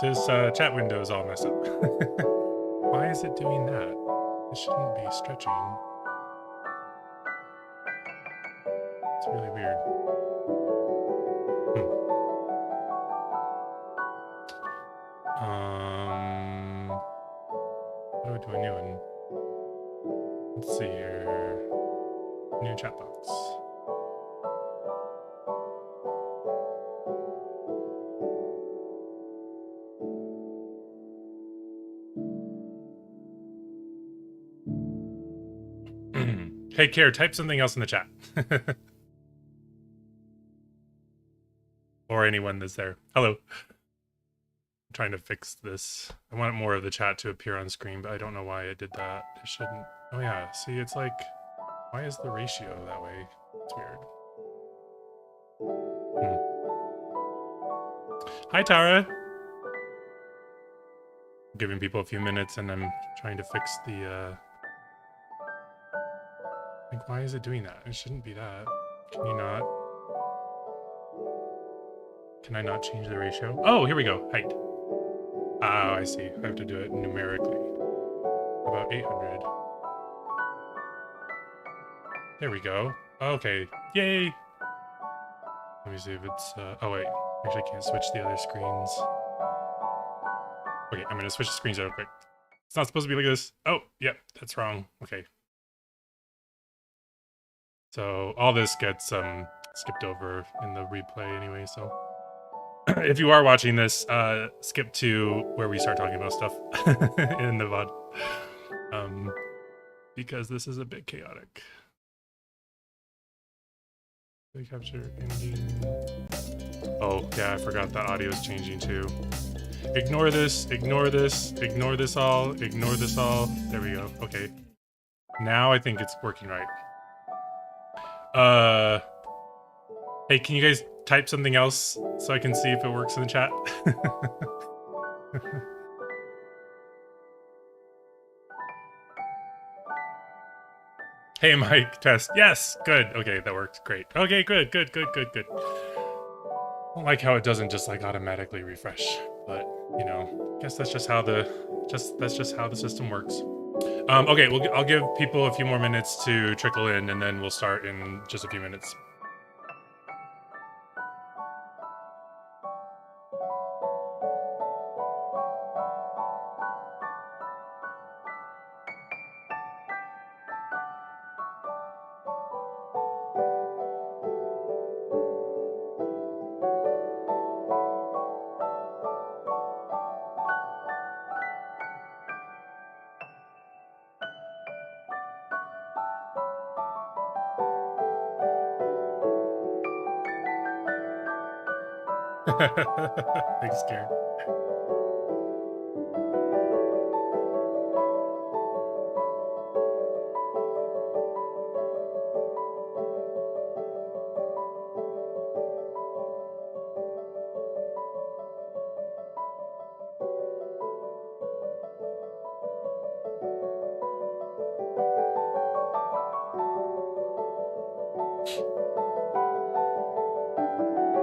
This chat window is all messed up. Why is it doing that? It shouldn't be stretching. It's really weird. How do I do a new one? Let's see here. New chat box. Hey, Care, type something else in the chat. Or anyone that's there. Hello. I'm trying to fix this. I want more of the chat to appear on screen, but I don't know why it did that. It shouldn't. Oh yeah, see, it's like, why is the ratio that way? It's weird. Hi, Tara. I'm giving people a few minutes and I'm trying to fix the, like, why is it doing that? It shouldn't be that. Can you not? Can I not change the ratio? Oh, here we go. Height. Oh, I see. I have to do it numerically. About 800. There we go. Okay. Yay! Let me see if it's... oh, wait. Actually, I can't switch the other screens. Okay, I'm going to switch the screens real quick. It's not supposed to be like this. Oh, yep. That's wrong. Okay. So all this gets skipped over in the replay anyway, so... If you are watching this, skip to where we start talking about stuff in the VOD. Because this is a bit chaotic. Capture ending. Oh, yeah, I forgot that audio is changing too. Ignore this, ignore this, ignore this all, ignore this all. There we go. Okay. Now I think it's working right. Hey, can you guys type something else so I can see if it works in the chat? Hey, Mike, test. Yes, good. Okay, that worked. Great. Okay, good. I don't like how it doesn't just like automatically refresh, but you know, I guess that's just how the system works. Okay, I'll give people a few more minutes to trickle in, and then we'll start in just a few minutes. Thanks, Karen.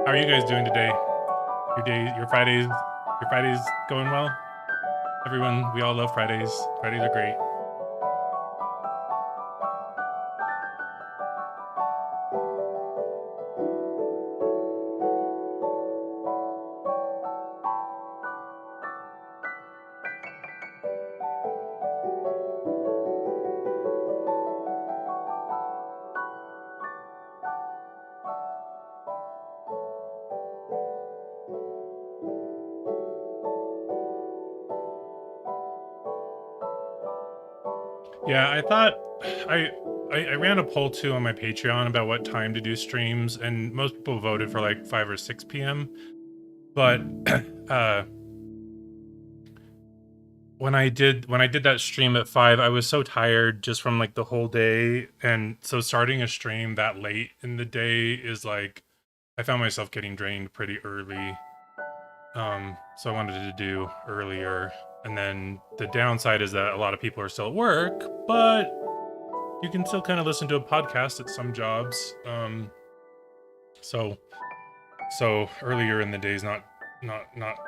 How are you guys doing today? Your Fridays going well? Everyone, we all love Fridays. Fridays are great. Yeah, I thought I, I ran a poll too on my Patreon about what time to do streams, and most people voted for like 5 or 6 p.m. But uh, when I did that stream at 5, I was so tired just from like the whole day, and so starting a stream that late in the day is like I found myself getting drained pretty early. So I wanted to do earlier, and then the downside is that a lot of people are still at work, but you can still kind of listen to a podcast at some jobs. So earlier in the day is not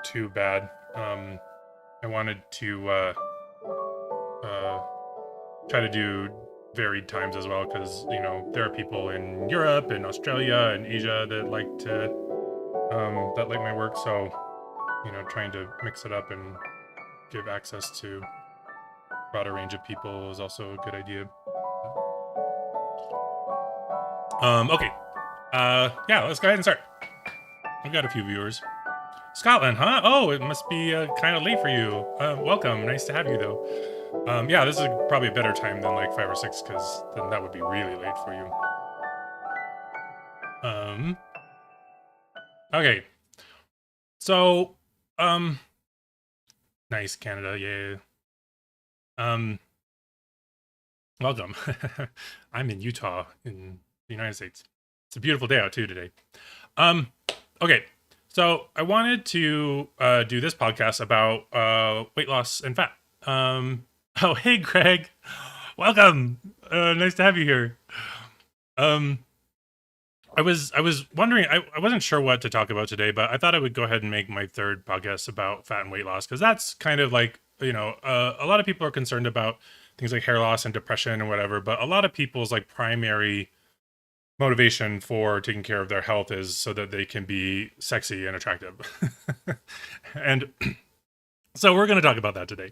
too bad. I wanted to uh, try to do varied times as well, because there are people in Europe and Australia and Asia that like my work. So trying to mix it up and give access to a broader range of people is also a good idea. Okay. Yeah, let's go ahead and start. We've got a few viewers. Scotland, huh? Oh, it must be kind of late for you. Welcome. Nice to have you, though. Yeah, this is probably a better time than like 5 or 6, because then that would be really late for you. Okay. So, nice, Canada, yeah. Welcome. I'm in Utah, in the United States. It's a beautiful day out, too, today. Okay. So I wanted to do this podcast about weight loss and fat. Oh, hey, Greg. Welcome. Nice to have you here. I was wondering, I wasn't sure what to talk about today, but I thought I would go ahead and make my third podcast about fat and weight loss, because that's kind of like, a lot of people are concerned about things like hair loss and depression and whatever, but a lot of people's like primary motivation for taking care of their health is so that they can be sexy and attractive. And so we're going to talk about that today.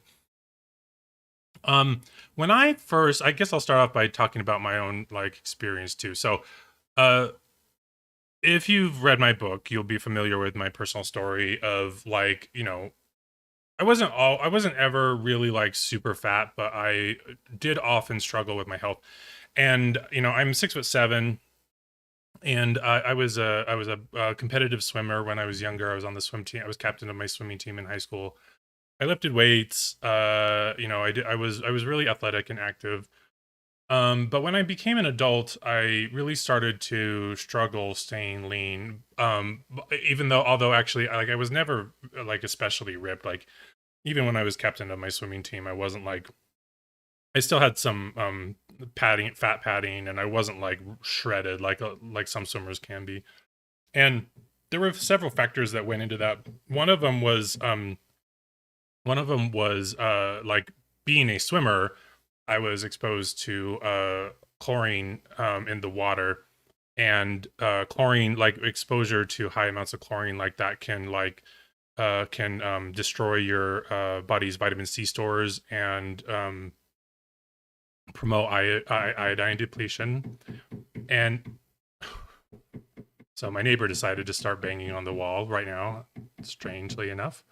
When I guess I'll start off by talking about my own like experience too. So, if you've read my book, you'll be familiar with my personal story of like, I wasn't ever really like super fat, but I did often struggle with my health. And, I'm 6'7", and I was a competitive swimmer when I was younger. I was on the swim team. I was captain of my swimming team in high school. I lifted weights. I was really athletic and active. But when I became an adult, I really started to struggle staying lean. Although actually, like I was never like especially ripped. Like even when I was captain of my swimming team, I wasn't like I still had some fat padding, and I wasn't like shredded like some swimmers can be. And there were several factors that went into that. One of them was like being a swimmer. I was exposed to chlorine in the water, and chlorine, like exposure to high amounts of chlorine like that can destroy your body's vitamin C stores and promote iodine depletion. And so my neighbor decided to start banging on the wall right now, strangely enough.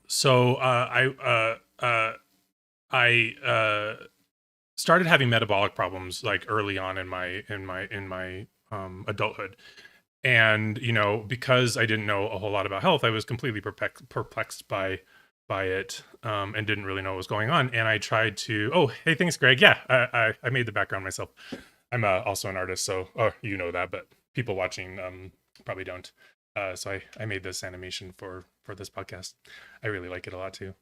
So I started having metabolic problems like early on in my adulthood. And because I didn't know a whole lot about health, I was completely perplexed by it, and didn't really know what was going on. And I tried to hey, thanks, Greg. Yeah, I made the background myself. I'm also an artist, so you know that, but people watching probably don't. So I made this animation for this podcast. I really like it a lot too.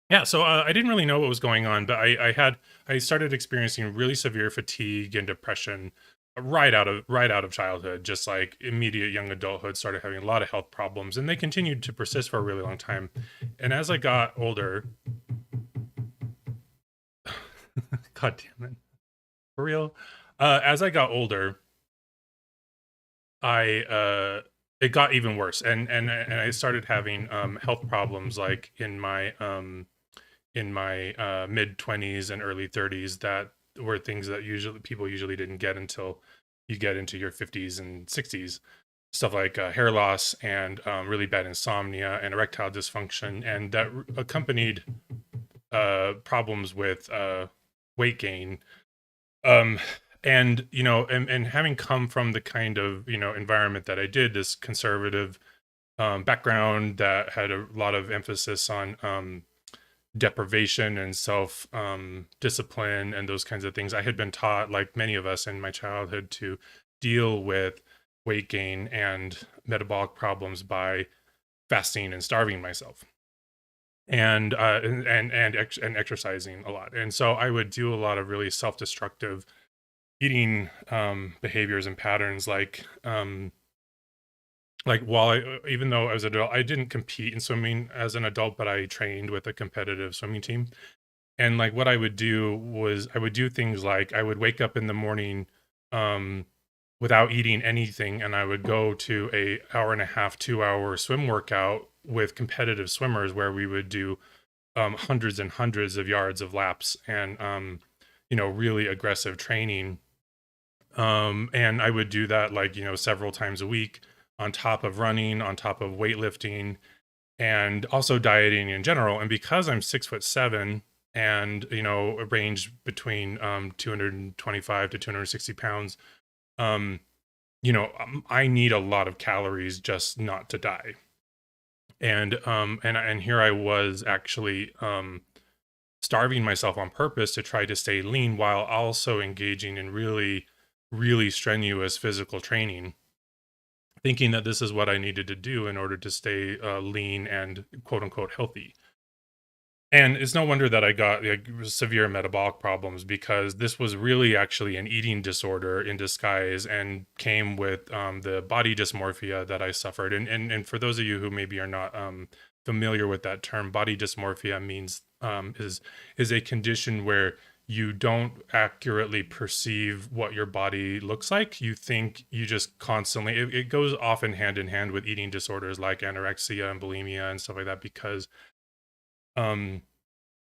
Yeah, so I didn't really know what was going on, but I started experiencing really severe fatigue and depression right out of childhood. Just like immediate young adulthood, started having a lot of health problems, and they continued to persist for a really long time. And as I got older, God damn it, for real. As I got older, it got even worse, and I started having health problems like in my mid 20s and early 30s that were things that people usually didn't get until you get into your 50s and 60s. Stuff like hair loss and really bad insomnia and erectile dysfunction, and that accompanied problems with weight gain. Um, and and having come from the kind of environment that I did, this conservative background that had a lot of emphasis on deprivation and self discipline and those kinds of things. I had been taught, like many of us in my childhood, to deal with weight gain and metabolic problems by fasting and starving myself and exercising a lot. And so I would do a lot of really self-destructive eating behaviors and patterns, like while even though I was an adult, I didn't compete in swimming as an adult, but I trained with a competitive swimming team. And like what I would do was I would do things like I would wake up in the morning um without eating anything, and I would go to a hour and a half, 2 hour swim workout with competitive swimmers where we would do hundreds and hundreds of yards of laps and really aggressive training. And I would do that like several times a week, on top of running, on top of weightlifting, and also dieting in general. And because I'm 6'7" and range between 225 to 260 pounds, I need a lot of calories just not to die. And here I was actually starving myself on purpose to try to stay lean while also engaging in really, really strenuous physical training, thinking that this is what I needed to do in order to stay lean and quote unquote healthy. And it's no wonder that I got like severe metabolic problems, because this was really actually an eating disorder in disguise, and came with the body dysmorphia that I suffered. And for those of you who maybe are not familiar with that term, body dysmorphia means is a condition where you don't accurately perceive what your body looks like. You think you just constantly, it goes often hand in hand with eating disorders like anorexia and bulimia and stuff like that, because um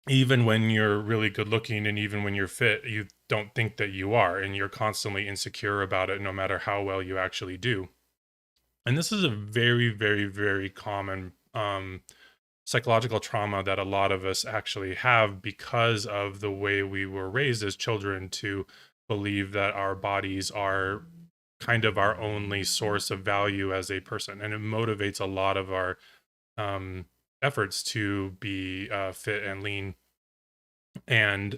even when you're really good looking and even when you're fit, you don't think that you are, and you're constantly insecure about it no matter how well you actually do. And this is a very, very, very common psychological trauma that a lot of us actually have, because of the way we were raised as children to believe that our bodies are kind of our only source of value as a person, and it motivates a lot of our efforts to be fit and lean and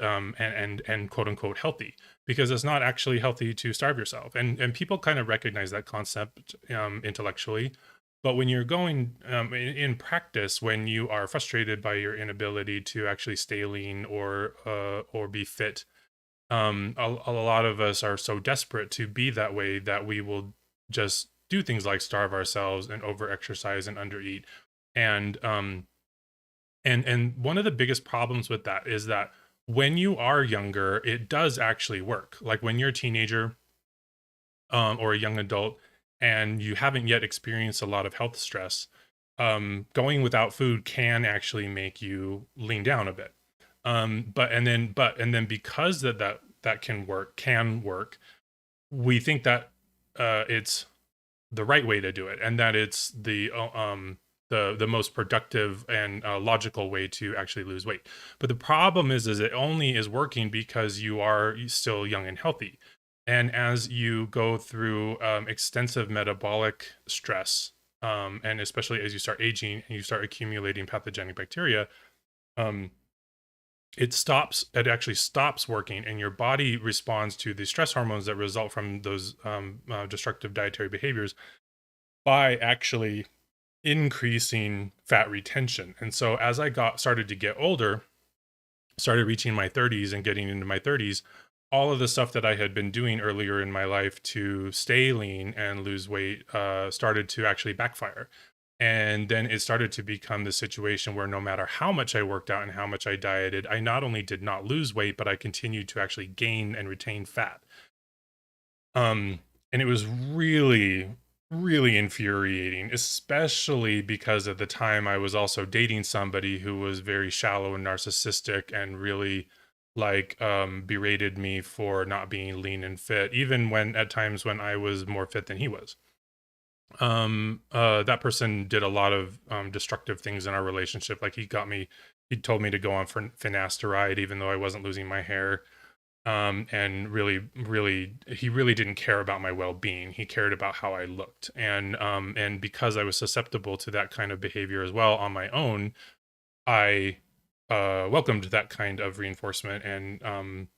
quote unquote healthy, because it's not actually healthy to starve yourself. And people kind of recognize that concept intellectually, but when you're going in practice, when you are frustrated by your inability to actually stay lean or be fit, a lot of us are so desperate to be that way that we will just do things like starve ourselves and over exercise and undereat. And um and and one of the biggest problems with that is that when you are younger, it does actually work. Like when you're a teenager or a young adult and you haven't yet experienced a lot of health stress, going without food can actually make you lean down a bit. But and then because that can work, we think that it's the right way to do it, and that it's the most productive and logical way to actually lose weight. But the problem is it only is working because you are still young and healthy. And as you go through extensive metabolic stress, and especially as you start aging and you start accumulating pathogenic bacteria, um, it actually stops working, and your body responds to the stress hormones that result from those destructive dietary behaviors by actually increasing fat retention. And so as I got started to get older, started reaching my 30s and getting into my 30s, all of the stuff that I had been doing earlier in my life to stay lean and lose weight started to actually backfire. And then it started to become the situation where no matter how much I worked out and how much I dieted, I not only did not lose weight, but I continued to actually gain and retain fat. And it was really, really infuriating, especially because at the time I was also dating somebody who was very shallow and narcissistic and really like berated me for not being lean and fit, even when at times when I was more fit than he was. that person did a lot of destructive things in our relationship. Like he told me to go on for finasteride even though I wasn't losing my hair. And he really didn't care about my well-being. He cared about how I looked. And because I was susceptible to that kind of behavior as well on my own, I welcomed that kind of reinforcement and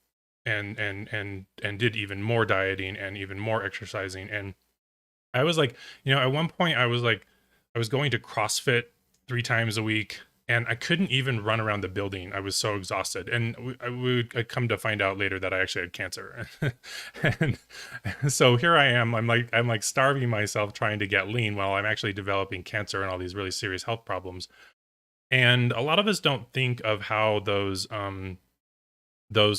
did even more dieting and even more exercising. And I was like, at one point I was going to CrossFit 3 times a week, and I couldn't even run around the building. I was so exhausted. And I come to find out later that I actually had cancer. And so here I am. I'm like starving myself trying to get lean while I'm actually developing cancer and all these really serious health problems. And a lot of us don't think of how those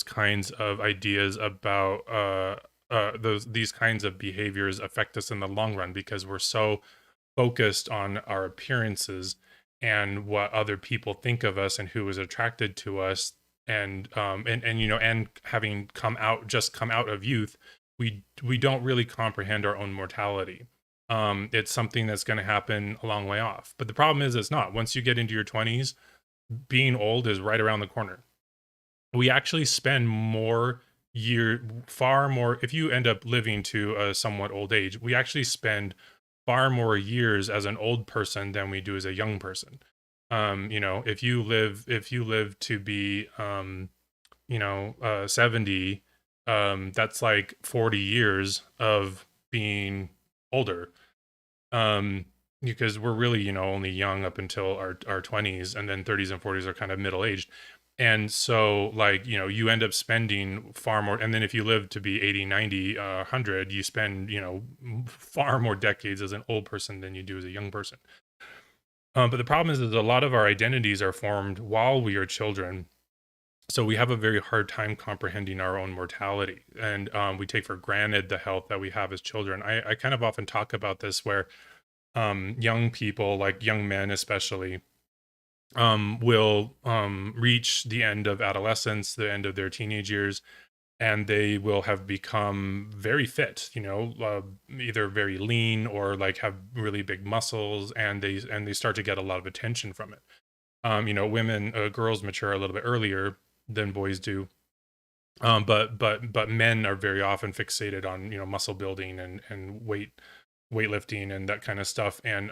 kinds of ideas about these kinds of behaviors affect us in the long run, because we're so focused on our appearances and what other people think of us and who is attracted to us. And having come out of youth, we don't really comprehend our own mortality. It's something that's going to happen a long way off, but the problem is it's not. Once you get into your 20s, being old is right around the corner. We actually spend far more, if you end up living to a somewhat old age, we actually spend far more years as an old person than we do as a young person. If you live to be 70, that's like 40 years of being older. Because we're really, only young up until our 20s, and then 30s and 40s are kind of middle aged. And so, like, you end up spending far more. And then if you live to be 80, 90, 100, you spend, far more decades as an old person than you do as a young person. But the problem is that a lot of our identities are formed while we are children. So we have a very hard time comprehending our own mortality. And we take for granted the health that we have as children. I kind of often talk about this where young people, like young men especially, will reach the end of adolescence, the end of their teenage years, and they will have become very fit, either very lean or like have really big muscles, and they start to get a lot of attention from it. Girls mature a little bit earlier than boys do. But men are very often fixated on muscle building and weightlifting and that kind of stuff. And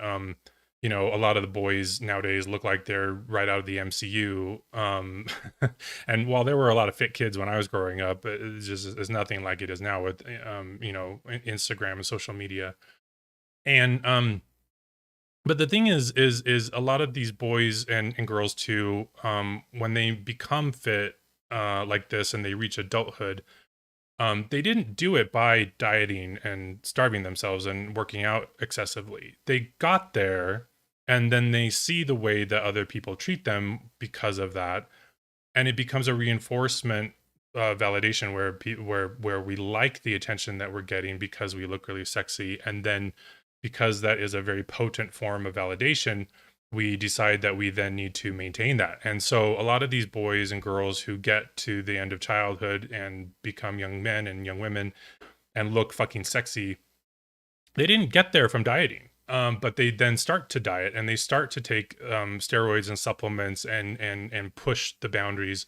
a lot of the boys nowadays look like they're right out of the MCU. And while there were a lot of fit kids when I was growing up, it's nothing like it is now with Instagram and social media. And but the thing is a lot of these boys and girls too, when they become fit like this and they reach adulthood, they didn't do it by dieting and starving themselves and working out excessively. They got there, and then they see the way that other people treat them because of that, and it becomes a reinforcement validation where we like the attention that we're getting because we look really sexy, and then because that is a very potent form of validation, we decide that we then need to maintain that. And so a lot of these boys and girls who get to the end of childhood and become young men and young women and look fucking sexy, they didn't get there from dieting. But they then start to diet, and they start to take steroids and supplements and push the boundaries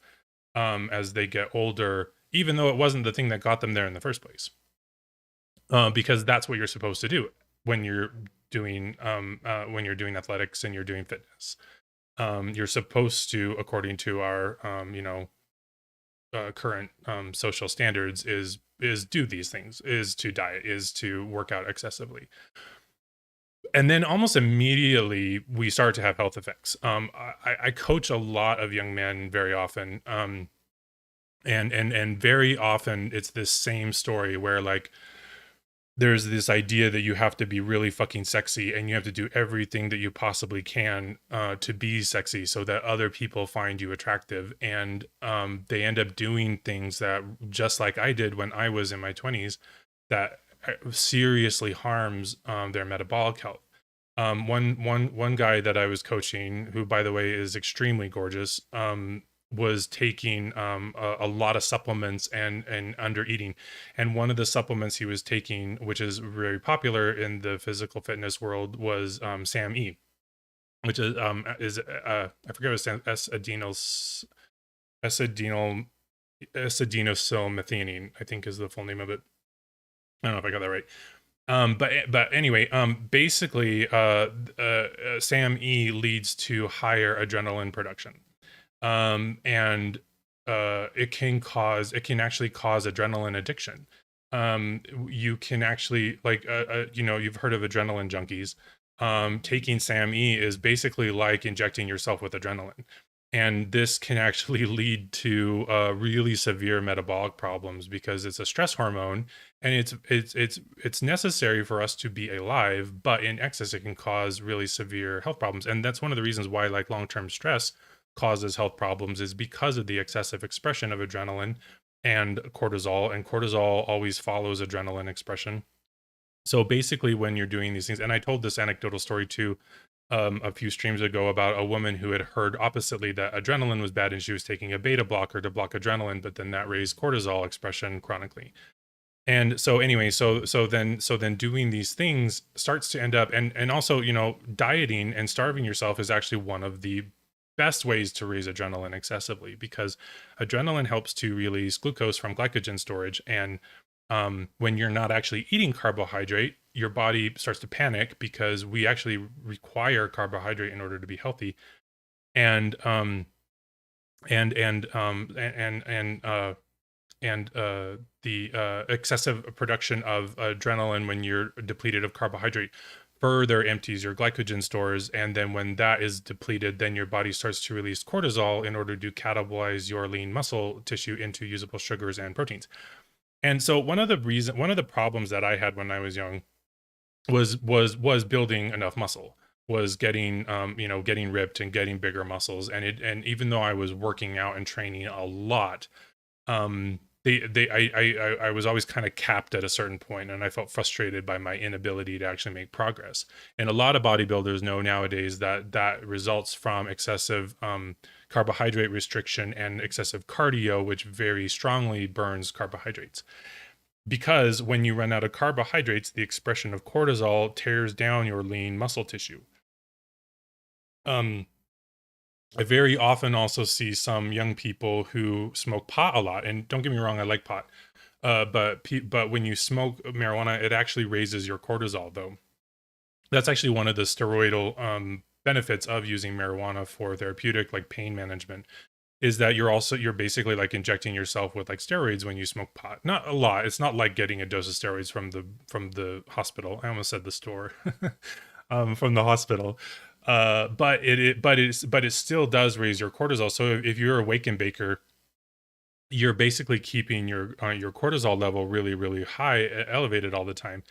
as they get older, even though it wasn't the thing that got them there in the first place. Because that's what you're supposed to do when you're doing athletics and you're doing fitness. You're supposed to, according to our current social standards, is do these things, is to diet, is to work out excessively. And then almost immediately we start to have health effects. I coach a lot of young men very often, and very often it's this same story where, like, there's this idea that you have to be really fucking sexy and you have to do everything that you possibly can to be sexy so that other people find you attractive. And they end up doing things that, just like I did when I was in my 20s, that seriously harms their metabolic health. One guy that I was coaching, who, by the way, is extremely gorgeous, was taking a lot of supplements and under eating, and one of the supplements he was taking, which is very popular in the physical fitness world, was SAMe, which is I forget what it stands, S-adenyl acetylmethionine, I think is the full name of it. I don't know if I got that right. But anyway, basically, SAMe leads to higher adrenaline production, and it can actually cause adrenaline addiction. You can actually, like, you've heard of adrenaline junkies. Taking SAMe is basically like injecting yourself with adrenaline, and this can actually lead to really severe metabolic problems because it's a stress hormone, and it's necessary for us to be alive, but in excess it can cause really severe health problems. And that's one of the reasons why, like, long-term stress causes health problems, is because of the excessive expression of adrenaline and cortisol, and cortisol always follows adrenaline expression. So basically, when you're doing these things, and I told this anecdotal story too a few streams ago about a woman who had heard oppositely that adrenaline was bad and she was taking a beta blocker to block adrenaline, but then that raised cortisol expression chronically. And so anyway, so then doing these things starts to end up, and also, dieting and starving yourself is actually one of the best ways to raise adrenaline excessively, because adrenaline helps to release glucose from glycogen storage. And when you're not actually eating carbohydrate, your body starts to panic because we actually require carbohydrate in order to be healthy. And and and um and the excessive production of adrenaline when you're depleted of carbohydrate further empties your glycogen stores, and then when that is depleted, then your body starts to release cortisol in order to catabolize your lean muscle tissue into usable sugars and proteins. And so one of the problems that I had when I was young was building enough muscle, was getting getting ripped and getting bigger muscles. And even though I was working out and training a lot, I was always kind of capped at a certain point, and I felt frustrated by my inability to actually make progress. And a lot of bodybuilders know nowadays that results from excessive carbohydrate restriction and excessive cardio, which very strongly burns carbohydrates. Because when you run out of carbohydrates, the expression of cortisol tears down your lean muscle tissue. I very often also see some young people who smoke pot a lot, and don't get me wrong, I like pot. But when you smoke marijuana, it actually raises your cortisol, though. That's actually one of the steroidal benefits of using marijuana for therapeutic, like, pain management, is that you're basically like injecting yourself with, like, steroids when you smoke pot. Not a lot. It's not like getting a dose of steroids from the hospital. I almost said the store. From the hospital. But it still does raise your cortisol. So if you're a wake and baker, you're basically keeping your cortisol level really, really high, elevated all the time.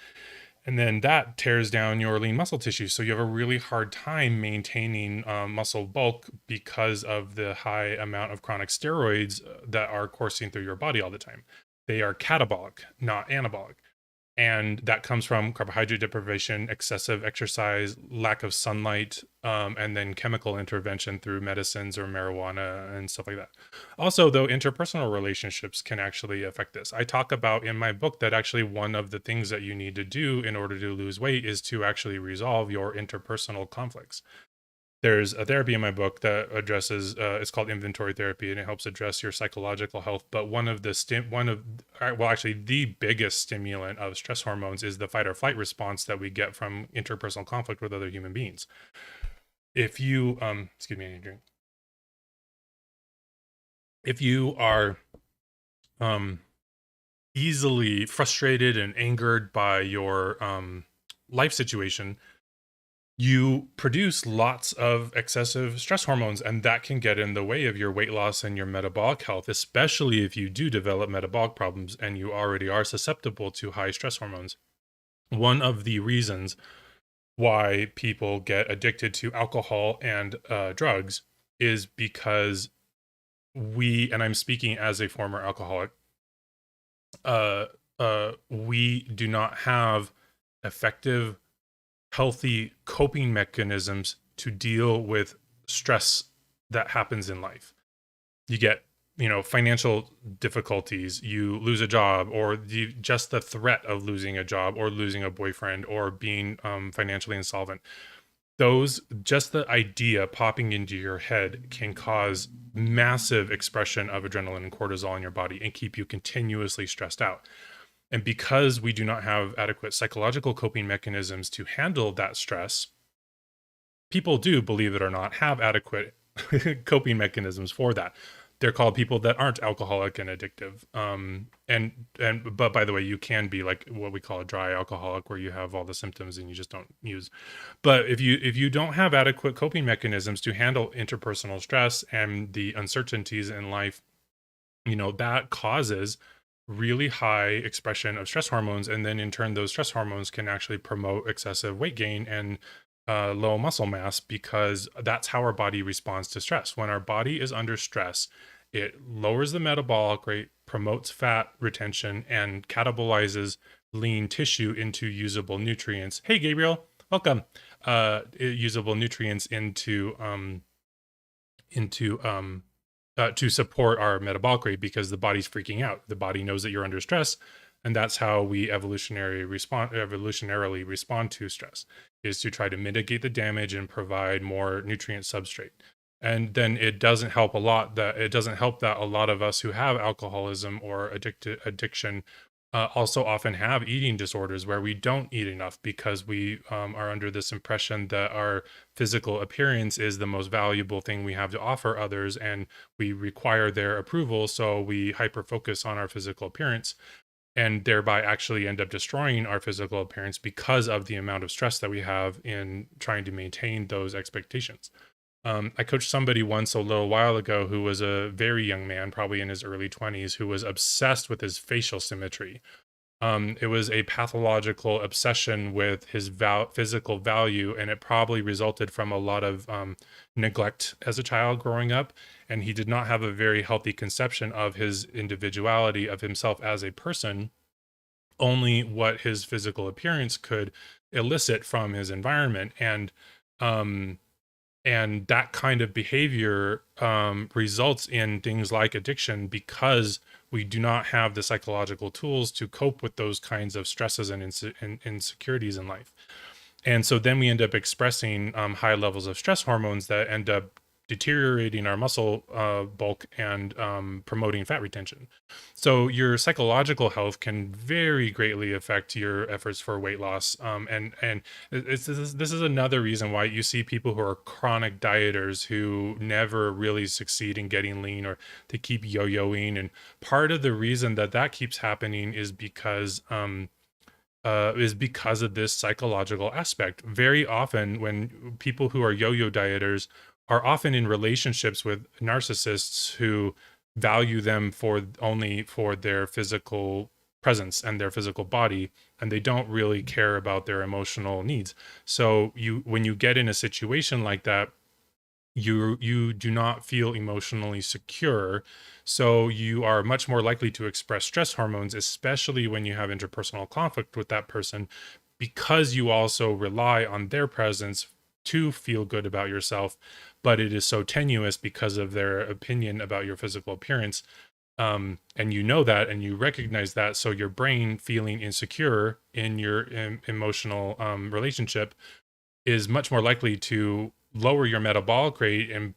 And then that tears down your lean muscle tissue. So you have a really hard time maintaining muscle bulk because of the high amount of chronic steroids that are coursing through your body all the time. They are catabolic, not anabolic. And that comes from carbohydrate deprivation, excessive exercise, lack of sunlight, and then chemical intervention through medicines or marijuana and stuff like that. Also, though, interpersonal relationships can actually affect this. I talk about in my book that actually one of the things that you need to do in order to lose weight is to actually resolve your interpersonal conflicts. There's a therapy in my book that addresses it's called inventory therapy, and it helps address your psychological health. But actually the biggest stimulant of stress hormones is the fight or flight response that we get from interpersonal conflict with other human beings. If you excuse me, I need a drink. If you are easily frustrated and angered by your life situation, you produce lots of excessive stress hormones, and that can get in the way of your weight loss and your metabolic health, especially if you do develop metabolic problems and you already are susceptible to high stress hormones. One of the reasons why people get addicted to alcohol and drugs is because and I'm speaking as a former alcoholic, we do not have effective, healthy coping mechanisms to deal with stress that happens in life. you get, financial difficulties, you lose a job, or just the threat of losing a job or losing a boyfriend or being financially insolvent. Those, just the idea popping into your head can cause massive expression of adrenaline and cortisol in your body and keep you continuously stressed out. And because we do not have adequate psychological coping mechanisms to handle that stress, people do, believe it or not, have adequate coping mechanisms for that. They're called people that aren't alcoholic and addictive. But by the way, you can be like what we call a dry alcoholic, where you have all the symptoms and you just don't use. But if you don't have adequate coping mechanisms to handle interpersonal stress and the uncertainties in life, that causes really high expression of stress hormones, and then in turn those stress hormones can actually promote excessive weight gain and low muscle mass, because that's how our body responds to stress. When our body is under stress, it lowers the metabolic rate, promotes fat retention, and catabolizes lean tissue into usable nutrients. Hey Gabriel, welcome. Usable nutrients into to support our metabolic rate, because the body's freaking out. The body knows that you're under stress, and that's how we evolutionarily respond to stress, is to try to mitigate the damage and provide more nutrient substrate. And then it doesn't help that a lot of us who have alcoholism or addiction also often have eating disorders, where we don't eat enough because we are under this impression that our physical appearance is the most valuable thing we have to offer others, and we require their approval. So we hyper focus on our physical appearance, and thereby actually end up destroying our physical appearance because of the amount of stress that we have in trying to maintain those expectations. I coached somebody once a little while ago who was a very young man, probably in his early 20s, who was obsessed with his facial symmetry. It was a pathological obsession with his physical value, and it probably resulted from a lot of neglect as a child growing up. And he did not have a very healthy conception of his individuality, of himself as a person, only what his physical appearance could elicit from his environment. And that kind of behavior results in things like addiction, because we do not have the psychological tools to cope with those kinds of stresses and insecurities in life. And so then we end up expressing high levels of stress hormones that end up deteriorating our muscle bulk and promoting fat retention. So your psychological health can very greatly affect your efforts for weight loss. And this is another reason why you see people who are chronic dieters who never really succeed in getting lean, or they keep yo-yoing. And part of the reason that keeps happening is because of this psychological aspect. Very often, when people who are yo-yo dieters are often in relationships with narcissists who value them only for their physical presence and their physical body, and they don't really care about their emotional needs. So when you get in a situation like that, you do not feel emotionally secure, so you are much more likely to express stress hormones, especially when you have interpersonal conflict with that person, because you also rely on their presence to feel good about yourself, but it is so tenuous because of their opinion about your physical appearance. And you know that, and you recognize that, so your brain, feeling insecure in your emotional relationship, is much more likely to lower your metabolic rate and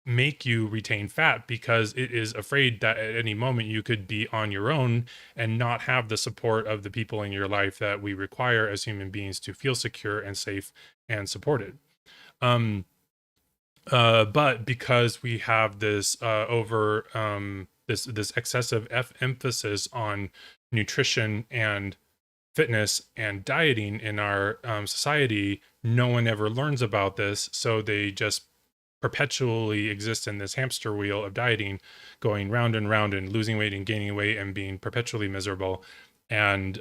make you retain fat, because it is afraid that at any moment you could be on your own and not have the support of the people in your life that we require as human beings to feel secure and safe and supported. But because we have this this excessive emphasis on nutrition and fitness and dieting in our society, no one ever learns about this. So they just perpetually exist in this hamster wheel of dieting, going round and round and losing weight and gaining weight and being perpetually miserable. And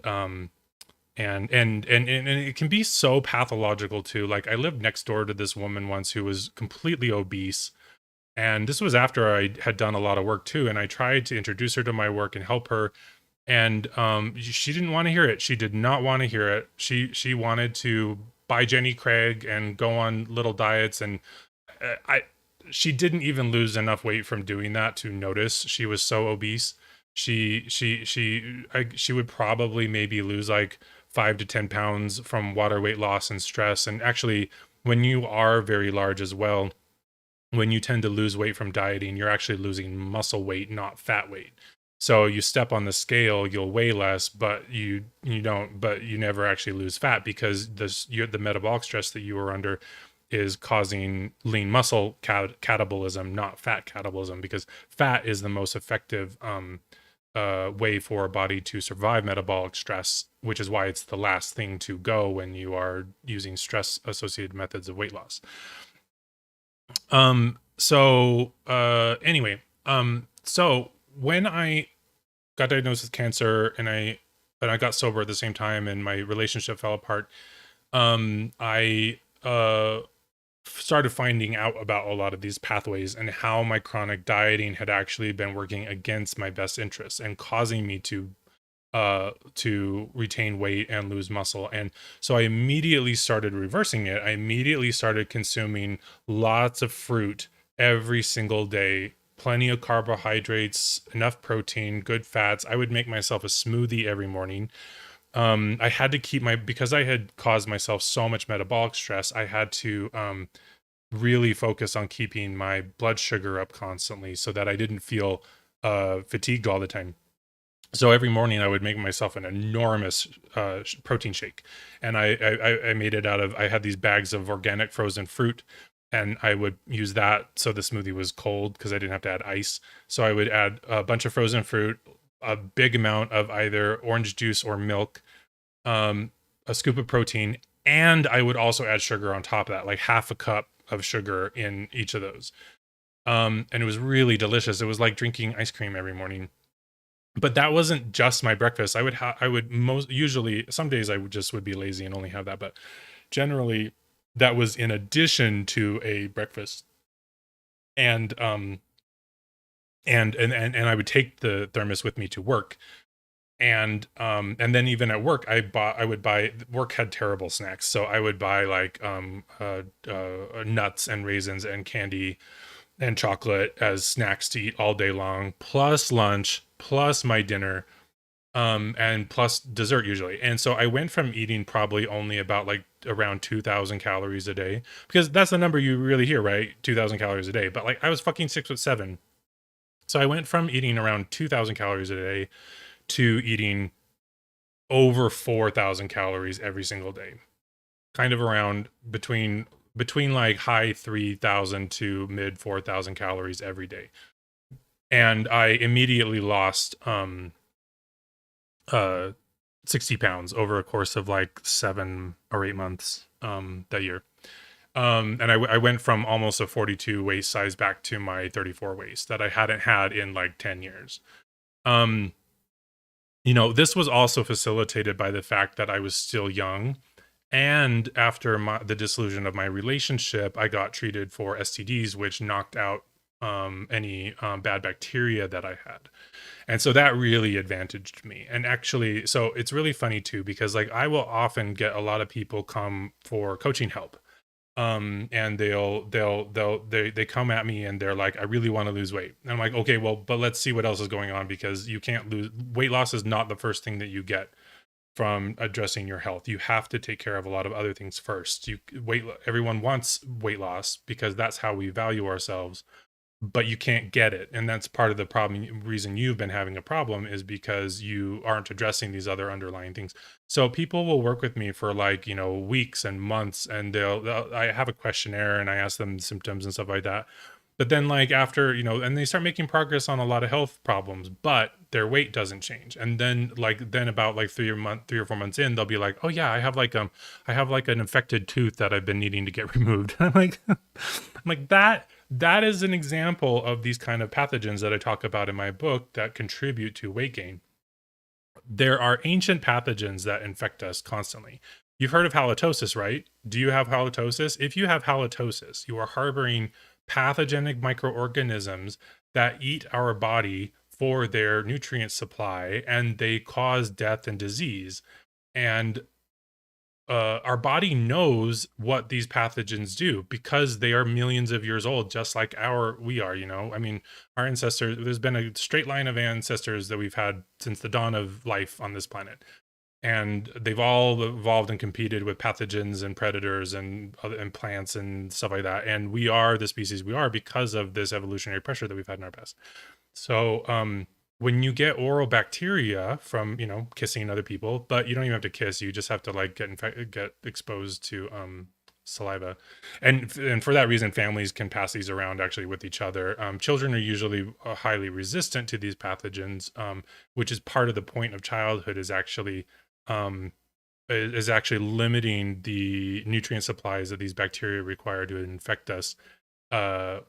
it can be so pathological too. Like, I lived next door to this woman once who was completely obese, and this was after I had done a lot of work too, and I tried to introduce her to my work and help her, and she didn't want to hear it. She did not want to hear it. She wanted to buy Jenny Craig and go on little diets, and I she didn't even lose enough weight from doing that to notice. She was so obese. She would probably maybe lose like 5 to 10 pounds from water weight loss and stress. And actually, when you are very large as well, when you tend to lose weight from dieting, you're actually losing muscle weight, not fat weight. So you step on the scale, you'll weigh less, but you don't, but you never actually lose fat because the metabolic stress that you were under is causing lean muscle catabolism, not fat catabolism, because fat is the most effective way for a body to survive metabolic stress, which is why it's the last thing to go when you are using stress associated methods of weight loss. So when I got diagnosed with cancer and I got sober at the same time and my relationship fell apart, I started finding out about a lot of these pathways and how my chronic dieting had actually been working against my best interests and causing me to retain weight and lose muscle. And so I immediately started reversing it. I immediately started consuming lots of fruit every single day, plenty of carbohydrates, enough protein, good fats. I would make myself a smoothie every morning. I had to keep because I had caused myself so much metabolic stress, I had to really focus on keeping my blood sugar up constantly so that I didn't feel fatigued all the time. So every morning I would make myself an enormous protein shake, and I made it out of, I had these bags of organic frozen fruit, and I would use that so the smoothie was cold because I didn't have to add ice. So I would add a bunch of frozen fruit, a big amount of either orange juice or milk, a scoop of protein, and I would also add sugar on top of that, like half a cup of sugar in each of those. And it was really delicious. It was like drinking ice cream every morning. But that wasn't just my breakfast. I would most usually, some days I would be lazy and only have that, but generally that was in addition to a breakfast. And I would take the thermos with me to work. And then even at work, I would buy, work had terrible snacks. So I would buy like nuts and raisins and candy and chocolate as snacks to eat all day long, plus lunch, plus my dinner, and plus dessert usually. And so I went from eating probably only about like around 2,000 calories a day, because that's the number you really hear, right? 2,000 calories a day. But like I was fucking 6'7". So I went from eating around 2,000 calories a day to eating over 4,000 calories every single day. Kind of around between like high 3,000 to mid 4,000 calories every day. And I immediately lost 60 pounds over a course of like 7 or 8 months that year. And I went from almost a 42 waist size back to my 34 waist that I hadn't had in like 10 years. This was also facilitated by the fact that I was still young. And after the dissolution of my relationship, I got treated for STDs, which knocked out any bad bacteria that I had. And so that really advantaged me. And actually, so it's really funny too, because like I will often get a lot of people come for coaching help. And they come at me and they're like, I really want to lose weight. And I'm like, okay, well, but let's see what else is going on, because you can't lose weight. Loss is not the first thing that you get from addressing your health. You have to take care of a lot of other things first. Everyone wants weight loss because that's how we value ourselves, but you can't get it. And that's part of the problem. Reason you've been having a problem is because you aren't addressing these other underlying things. So people will work with me for like, weeks and months, and I have a questionnaire and I ask them symptoms and stuff like that. But then like after, and they start making progress on a lot of health problems, but their weight doesn't change. And then about like 3 or 4 months in, they'll be like, oh yeah, I have like an infected tooth that I've been needing to get removed. I'm like, that is an example of these kind of pathogens that I talk about in my book that contribute to weight gain. There are ancient pathogens that infect us constantly. You've heard of halitosis, right? Do you have halitosis? If you have halitosis, you are harboring pathogenic microorganisms that eat our body for their nutrient supply, and they cause death and disease. And our body knows what these pathogens do because they are millions of years old, just like we are. I mean, our ancestors. There's been a straight line of ancestors that we've had since the dawn of life on this planet, and they've all evolved and competed with pathogens and predators and plants and stuff like that. And we are the species we are because of this evolutionary pressure that we've had in our past. So, when you get oral bacteria from, kissing other people, but you don't even have to kiss, you just have to like get exposed to saliva. And for that reason, families can pass these around actually with each other. Children are usually highly resistant to these pathogens, which is part of the point of childhood, um, is actually limiting the nutrient supplies that these bacteria require to infect us uh,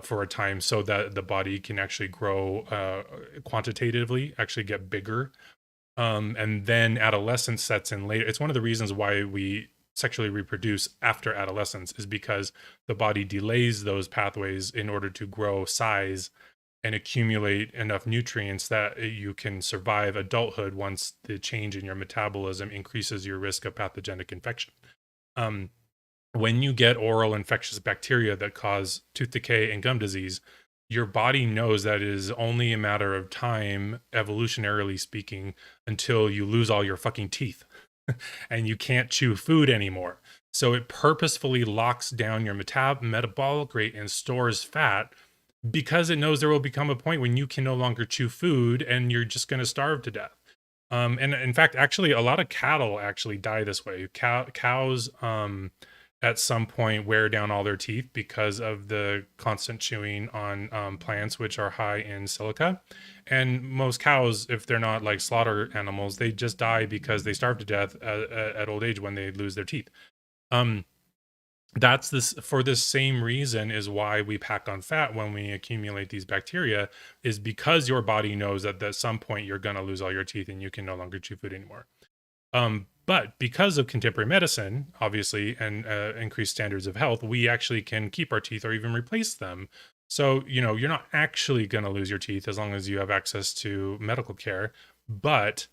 for a time, so that the body can actually grow quantitatively, actually get bigger. And then adolescence sets in later. It's one of the reasons why we sexually reproduce after adolescence, is because the body delays those pathways in order to grow size and accumulate enough nutrients that you can survive adulthood once the change in your metabolism increases your risk of pathogenic infection. Um, when you get oral infectious bacteria that cause tooth decay and gum disease, your body knows that it is only a matter of time, evolutionarily speaking, until you lose all your fucking teeth and you can't chew food anymore. So it purposefully locks down your metabolic rate and stores fat, because it knows there will become a point when you can no longer chew food and you're just going to starve to death. And in fact, actually, a lot of cattle actually die this way. Cows, at some point, wear down all their teeth because of the constant chewing on plants which are high in silica. And most cows, if they're not like slaughter animals, they just die because they starve to death at old age when they lose their teeth. Um, that's this For this same reason is why we pack on fat when we accumulate these bacteria, is because your body knows that at some point you're going to lose all your teeth and you can no longer chew food anymore. But because of contemporary medicine, obviously, and increased standards of health, we actually can keep our teeth or even replace them. So, you're not actually going to lose your teeth as long as you have access to medical care, but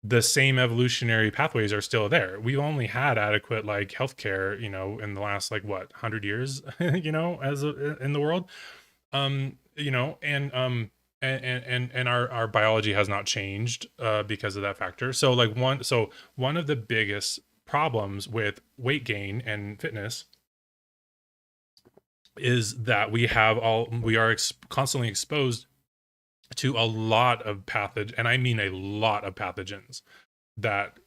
the same evolutionary pathways are still there. We've only had adequate like healthcare, in the last like what 100 years, in the world, um, you know, and our biology has not changed because of that factor. So one of the biggest problems with weight gain and fitness is that we are constantly exposed to a lot of and I mean a lot of pathogens that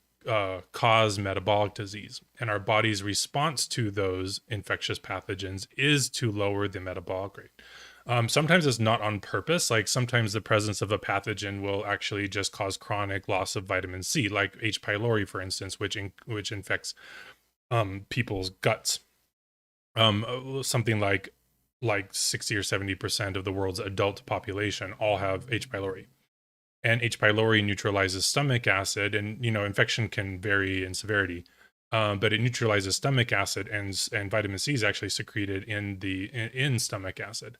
cause metabolic disease. And our body's response to those infectious pathogens is to lower the metabolic rate. Sometimes it's not on purpose. Like sometimes the presence of a pathogen will actually just cause chronic loss of vitamin C, like H. pylori, for instance, which infects people's guts. Something like 60 or 70% of the world's adult population all have H. pylori. And H. pylori neutralizes stomach acid, and infection can vary in severity, but it neutralizes stomach acid, and vitamin C is actually secreted in stomach acid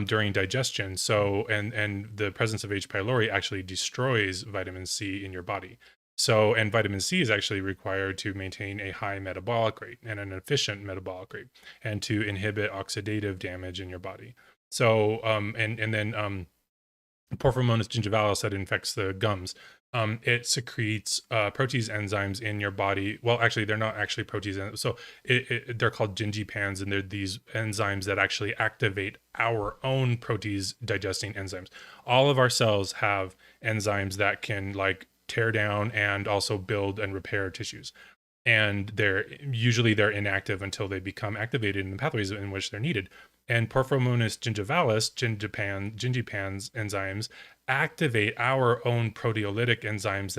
during digestion. So and the presence of H. pylori actually destroys vitamin C in your body. So, and vitamin C is actually required to maintain a high metabolic rate and an efficient metabolic rate, and to inhibit oxidative damage in your body. So, and then Porphyromonas gingivalis that infects the gums. It secretes protease enzymes in your body. Well, actually, they're not actually protease. So they're called gingipans, and they're these enzymes that actually activate our own protease digesting enzymes. All of our cells have enzymes that can like tear down and also build and repair tissues. And they're inactive until they become activated in the pathways in which they're needed. And Porphyromonas gingivalis, gingipans enzymes activate our own proteolytic enzymes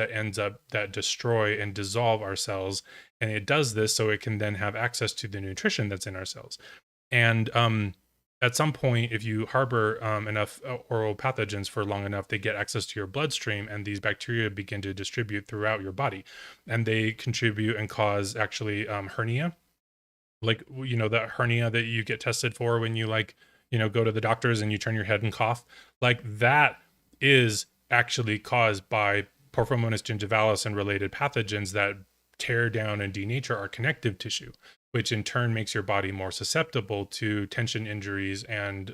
that destroy and dissolve our cells. And it does this so it can then have access to the nutrition that's in our cells. And at some point, if you harbor enough oral pathogens for long enough, they get access to your bloodstream, and these bacteria begin to distribute throughout your body, and they contribute and cause actually hernia, like that hernia that you get tested for when you go to the doctors and you turn your head and cough. Like that is actually caused by Porphyromonas gingivalis and related pathogens that tear down and denature our connective tissue, which in turn makes your body more susceptible to tension injuries and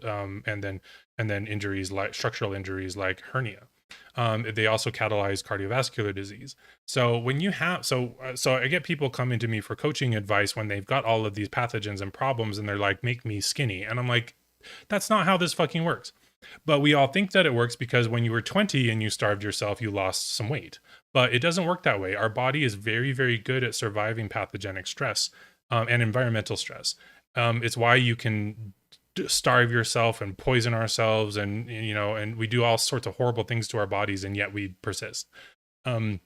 then injuries like structural injuries like hernia. They also catalyze cardiovascular disease. So when you have so I get people coming to me for coaching advice when they've got all of these pathogens and problems, and they're like, make me skinny, and I'm like, that's not how this fucking works. But we all think that it works because when you were 20 and you starved yourself, you lost some weight. But it doesn't work that way. Our body is very, very good at surviving pathogenic stress and environmental stress. It's why you can starve yourself and poison ourselves, and and we do all sorts of horrible things to our bodies, and yet we persist. Um,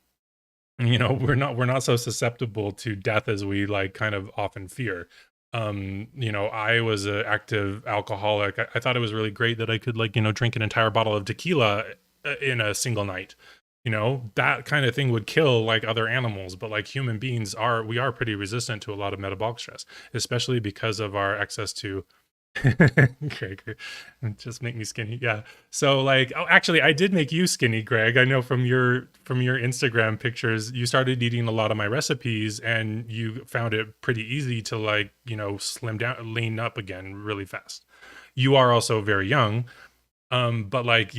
we're not so susceptible to death as we like kind of often fear. I was an active alcoholic. I thought it was really great that I could like drink an entire bottle of tequila in a single night. That kind of thing would kill like other animals, but like human beings we are pretty resistant to a lot of metabolic stress, especially because of our access to Greg, just make me skinny. Yeah. So like, oh, actually, I did make you skinny, Greg. I know from your Instagram pictures, you started eating a lot of my recipes, and you found it pretty easy to like slim down, lean up again really fast. You are also very young, but like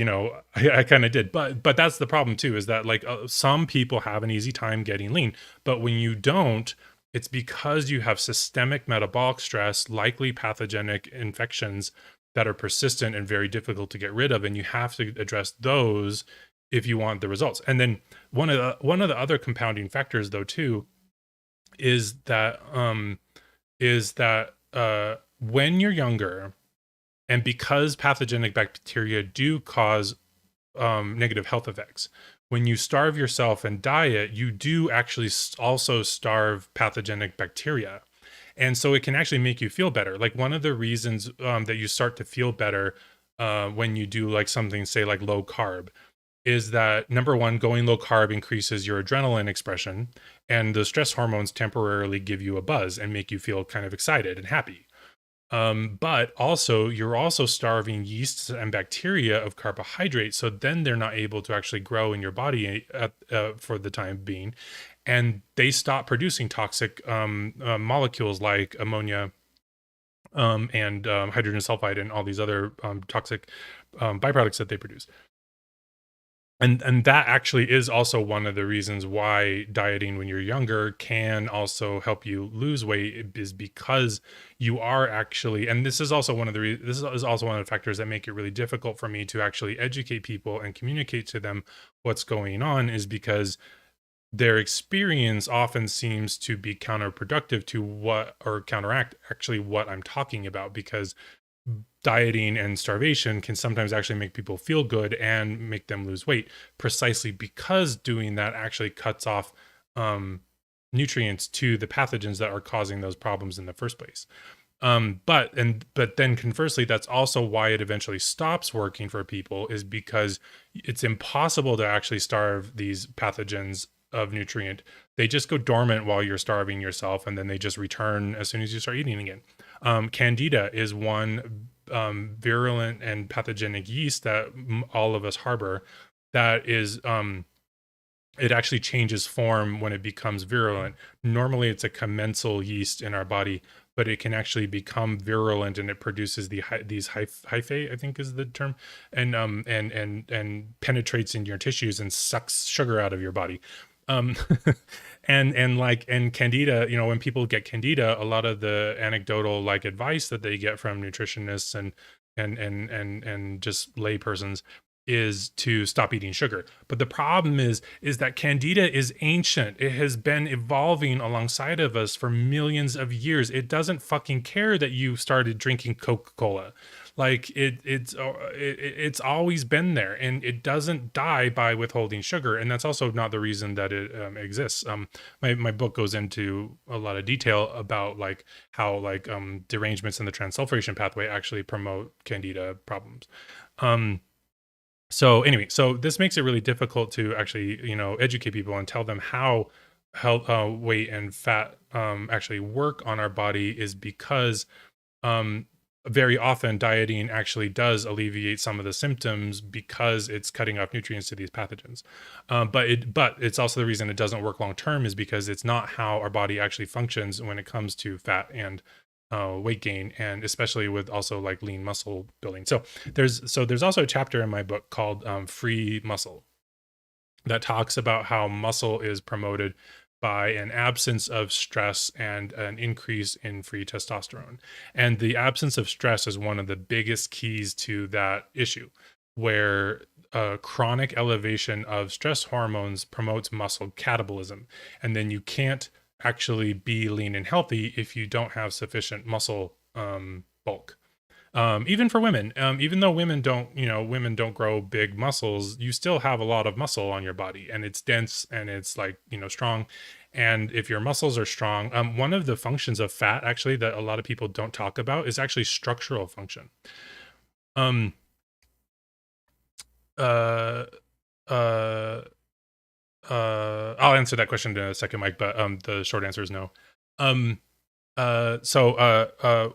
I kind of did, but that's the problem too, is that like some people have an easy time getting lean, but when you don't, it's because you have systemic metabolic stress, likely pathogenic infections that are persistent and very difficult to get rid of, and you have to address those if you want the results. And then one of the other compounding factors, though, too, is that when you're younger, and because pathogenic bacteria do cause negative health effects, when you starve yourself and diet, you do actually also starve pathogenic bacteria. And so it can actually make you feel better. Like one of the reasons that you start to feel better when you do like something, say like low carb, is that number one, going low carb increases your adrenaline expression, and the stress hormones temporarily give you a buzz and make you feel kind of excited and happy. But also you're also starving yeasts and bacteria of carbohydrates, so then they're not able to actually grow in your body for the time being, and they stop producing toxic molecules like ammonia and hydrogen sulfide and all these other toxic byproducts that they produce. And that actually is also one of the reasons why dieting when you're younger can also help you lose weight, is because you are actually, and this is also one of the this is also one of the factors that make it really difficult for me to actually educate people and communicate to them what's going on, is because their experience often seems to be counterproductive to what, or counteract actually what I'm talking about, because dieting and starvation can sometimes actually make people feel good and make them lose weight, precisely because doing that actually cuts off nutrients to the pathogens that are causing those problems in the first place. But then conversely, that's also why it eventually stops working for people, is because it's impossible to actually starve these pathogens of nutrient. They just go dormant while you're starving yourself, and then they just return as soon as you start eating again. Candida is one virulent and pathogenic yeast that all of us harbor, that is it actually changes form when it becomes virulent. Normally it's a commensal yeast in our body, but it can actually become virulent, and it produces these hyphae, I think is the term, and penetrates in your tissues and sucks sugar out of your body. Um, and candida, when people get candida, a lot of the anecdotal like advice that they get from nutritionists and just lay persons is to stop eating sugar. But the problem is that candida is ancient. It has been evolving alongside of us for millions of years. It doesn't fucking care that you started drinking Coca-Cola. Like it's always been there, and it doesn't die by withholding sugar. And that's also not the reason that it exists. My book goes into a lot of detail about like how like derangements in the transsulfuration pathway actually promote candida problems. So anyway, so this makes it really difficult to actually, educate people and tell them how weight and fat actually work on our body, is because very often dieting actually does alleviate some of the symptoms because it's cutting off nutrients to these pathogens. But it's also the reason it doesn't work long term is because it's not how our body actually functions when it comes to fat and weight gain, and especially with also like lean muscle building. So there's also a chapter in my book called Free Muscle that talks about how muscle is promoted by an absence of stress and an increase in free testosterone. And the absence of stress is one of the biggest keys to that issue, where chronic elevation of stress hormones promotes muscle catabolism. And then you can't actually be lean and healthy if you don't have sufficient muscle bulk. Even for women, even though women don't grow big muscles, you still have a lot of muscle on your body, and it's dense and it's like, strong. And if your muscles are strong, one of the functions of fat actually that a lot of people don't talk about is actually structural function. Um, uh, uh, I'll answer that question in a second, Mike, but the short answer is no.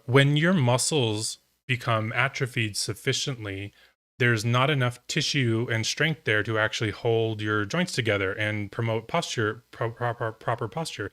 When your muscles become atrophied sufficiently, there's not enough tissue and strength there to actually hold your joints together and promote proper posture.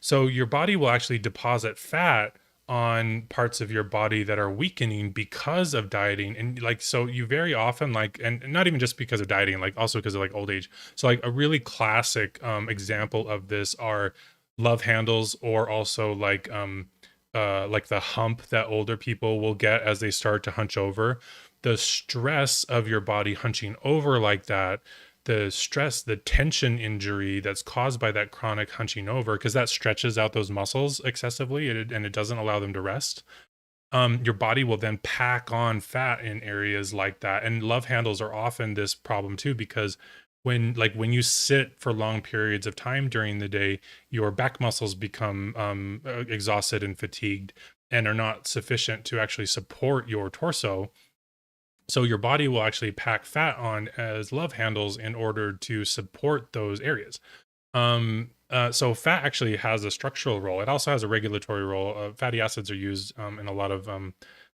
So your body will actually deposit fat on parts of your body that are weakening because of dieting. And like, so you very often like, and not even just because of dieting, like also because of like old age. So like a really classic example of this are love handles, or also like the hump that older people will get as they start to hunch over. The stress of your body hunching over like that, the stress, the tension injury that's caused by that chronic hunching over, because that stretches out those muscles excessively, and it doesn't allow them to rest. Your body will then pack on fat in areas like that. And love handles are often this problem too, because when you sit for long periods of time during the day, your back muscles become exhausted and fatigued and are not sufficient to actually support your torso. So your body will actually pack fat on as love handles in order to support those areas. So fat actually has a structural role. It also has a regulatory role. Fatty acids are used in a lot of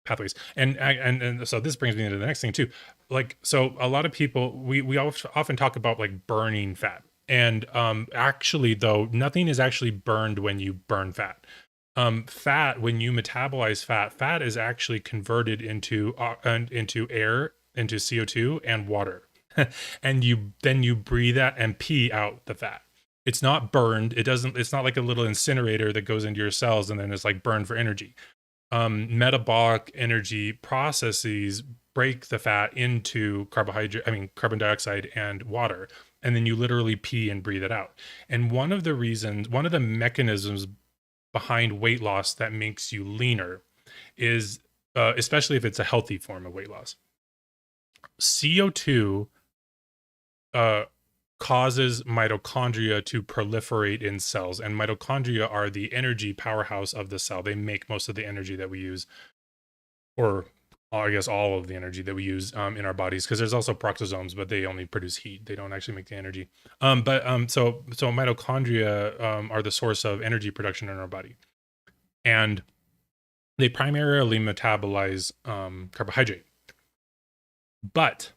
pathways, and so this brings me into the next thing too. Like, so a lot of people, we often talk about like burning fat, and actually though, nothing is actually burned when you burn fat. Fat, when you metabolize fat is actually converted into air, into CO2 and water, and you breathe that and pee out the fat. It's not burned. It's not like a little incinerator that goes into your cells and then it's like burned for energy. Metabolic energy processes break the fat into carbon dioxide and water, and then you literally pee and breathe it out. And one of the mechanisms behind weight loss that makes you leaner is, especially if it's a healthy form of weight loss, CO2 causes mitochondria to proliferate in cells, and mitochondria are the energy powerhouse of the cell. They make most of the energy that we use, or I guess all of the energy that we use in our bodies, because there's also peroxisomes, but they only produce heat. They don't actually make the energy. So mitochondria are the source of energy production in our body, and they primarily metabolize carbohydrate. But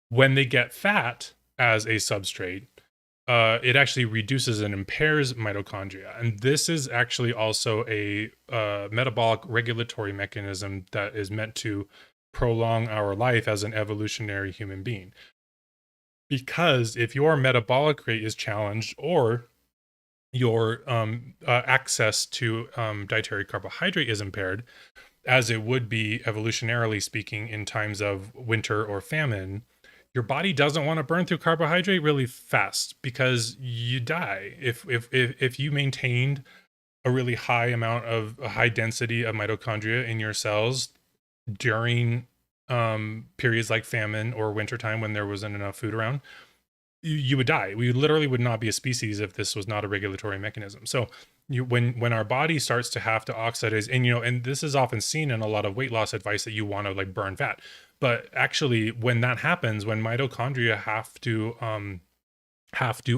when they get fat as a substrate, it actually reduces and impairs mitochondria. And this is actually also a metabolic regulatory mechanism that is meant to prolong our life as an evolutionary human being. Because if your metabolic rate is challenged, or your access to dietary carbohydrate is impaired, as it would be evolutionarily speaking in times of winter or famine, your body doesn't want to burn through carbohydrate really fast because you die. If you maintained a really high amount of a high density of mitochondria in your cells during periods like famine or wintertime when there wasn't enough food around, you would die. We literally would not be a species if this was not a regulatory mechanism. So when our body starts to have to oxidize, and this is often seen in a lot of weight loss advice that you want to like burn fat, but actually when that happens, when mitochondria have to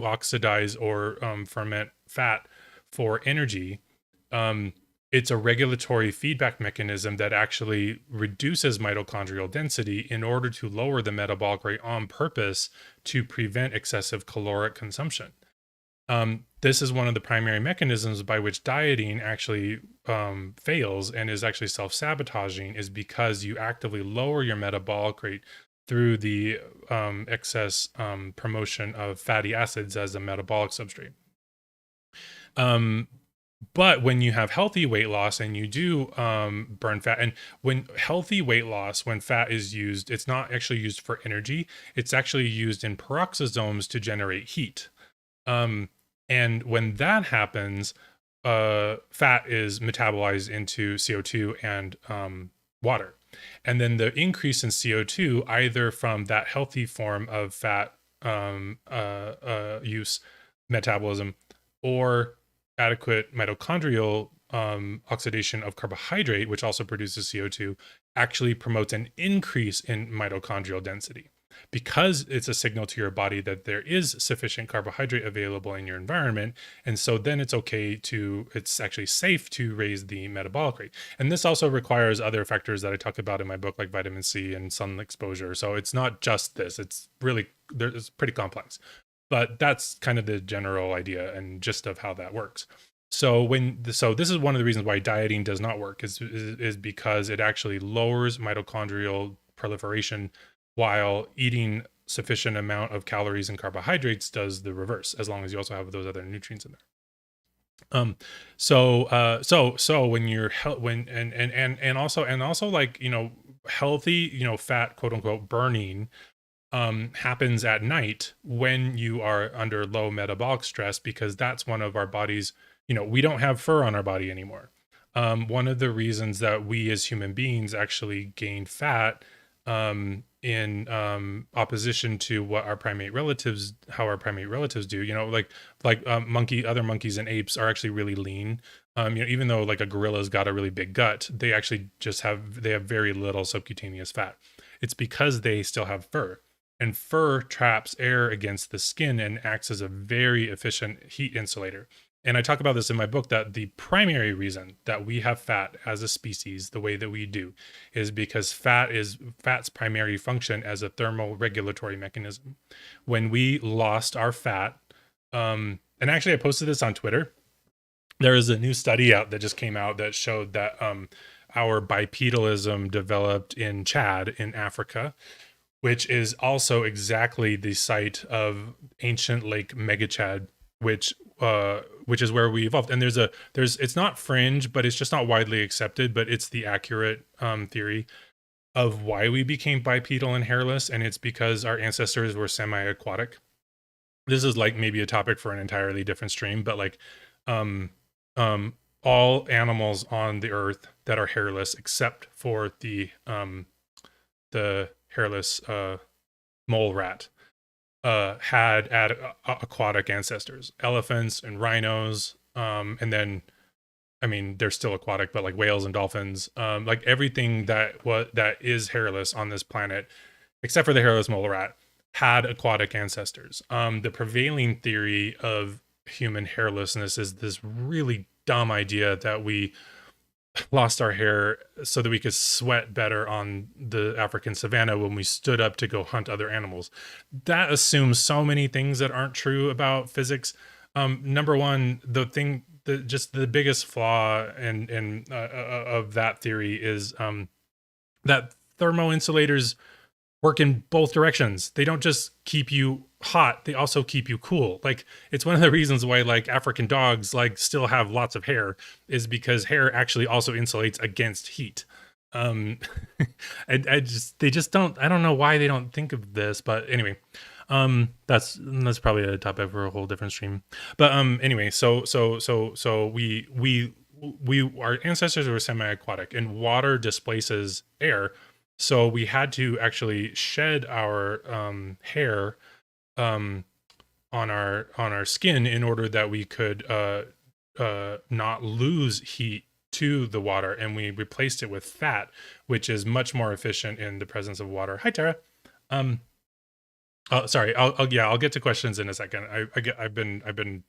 oxidize or ferment fat for energy, it's a regulatory feedback mechanism that actually reduces mitochondrial density in order to lower the metabolic rate on purpose to prevent excessive caloric consumption. This is one of the primary mechanisms by which dieting actually fails and is actually self-sabotaging, is because you actively lower your metabolic rate through the excess promotion of fatty acids as a metabolic substrate. But when you have healthy weight loss and you do burn fat, and when healthy weight loss, when fat is used, it's not actually used for energy. It's actually used in peroxisomes to generate heat. And when that happens, fat is metabolized into CO2 and water. And then the increase in CO2, either from that healthy form of fat use, metabolism, or adequate mitochondrial oxidation of carbohydrate, which also produces CO2, actually promotes an increase in mitochondrial density, because it's a signal to your body that there is sufficient carbohydrate available in your environment. And so then it's actually safe to raise the metabolic rate. And this also requires other factors that I talk about in my book, like vitamin C and sun exposure. So it's not just this, it's pretty complex. But that's kind of the general idea and gist of how that works. So this is one of the reasons why dieting does not work, is because it actually lowers mitochondrial proliferation, while eating sufficient amount of calories and carbohydrates does the reverse, as long as you also have those other nutrients in there. So when you're and also like, healthy, fat, quote unquote, burning happens at night when you are under low metabolic stress, because that's one of our body's, we don't have fur on our body anymore. One of the reasons that we as human beings actually gain fat in opposition to what our primate relatives do, other monkeys and apes are actually really lean. Even though like a gorilla's got a really big gut, they actually have very little subcutaneous fat. It's because they still have fur. And fur traps air against the skin and acts as a very efficient heat insulator. And I talk about this in my book, that the primary reason that we have fat as a species the way that we do is because fat's primary function as a thermoregulatory mechanism. When we lost our fat, and actually I posted this on Twitter, there is a new study out that just came out that showed that our bipedalism developed in Chad in Africa, which is also exactly the site of ancient Lake Megachad, which is where we evolved. And it's not fringe, but it's just not widely accepted, but it's the accurate theory of why we became bipedal and hairless. And it's because our ancestors were semi-aquatic. This is like maybe a topic for an entirely different stream, but like all animals on the earth that are hairless, except for the hairless mole rat, had aquatic ancestors, elephants and rhinos, and then, I mean, they're still aquatic, but like whales and dolphins, like everything that is hairless on this planet, except for the hairless mole rat, had aquatic ancestors. The prevailing theory of human hairlessness is this really dumb idea that we lost our hair so that we could sweat better on the African savanna when we stood up to go hunt other animals. That assumes so many things that aren't true about physics. Number one, the biggest flaw of that theory is that thermoinsulators work in both directions. They don't just keep you hot, they also keep you cool. Like, it's one of the reasons why like African dogs like still have lots of hair, is because hair actually also insulates against heat. They just don't, I don't know why they don't think of this, but anyway, that's probably a topic for a whole different stream. But anyway, so our ancestors were semi-aquatic, and water displaces air. So we had to actually shed our hair on our skin in order that we could not lose heat to the water, and we replaced it with fat, which is much more efficient in the presence of water. Hi, Tara. Sorry. I'll get to questions in a second. I've been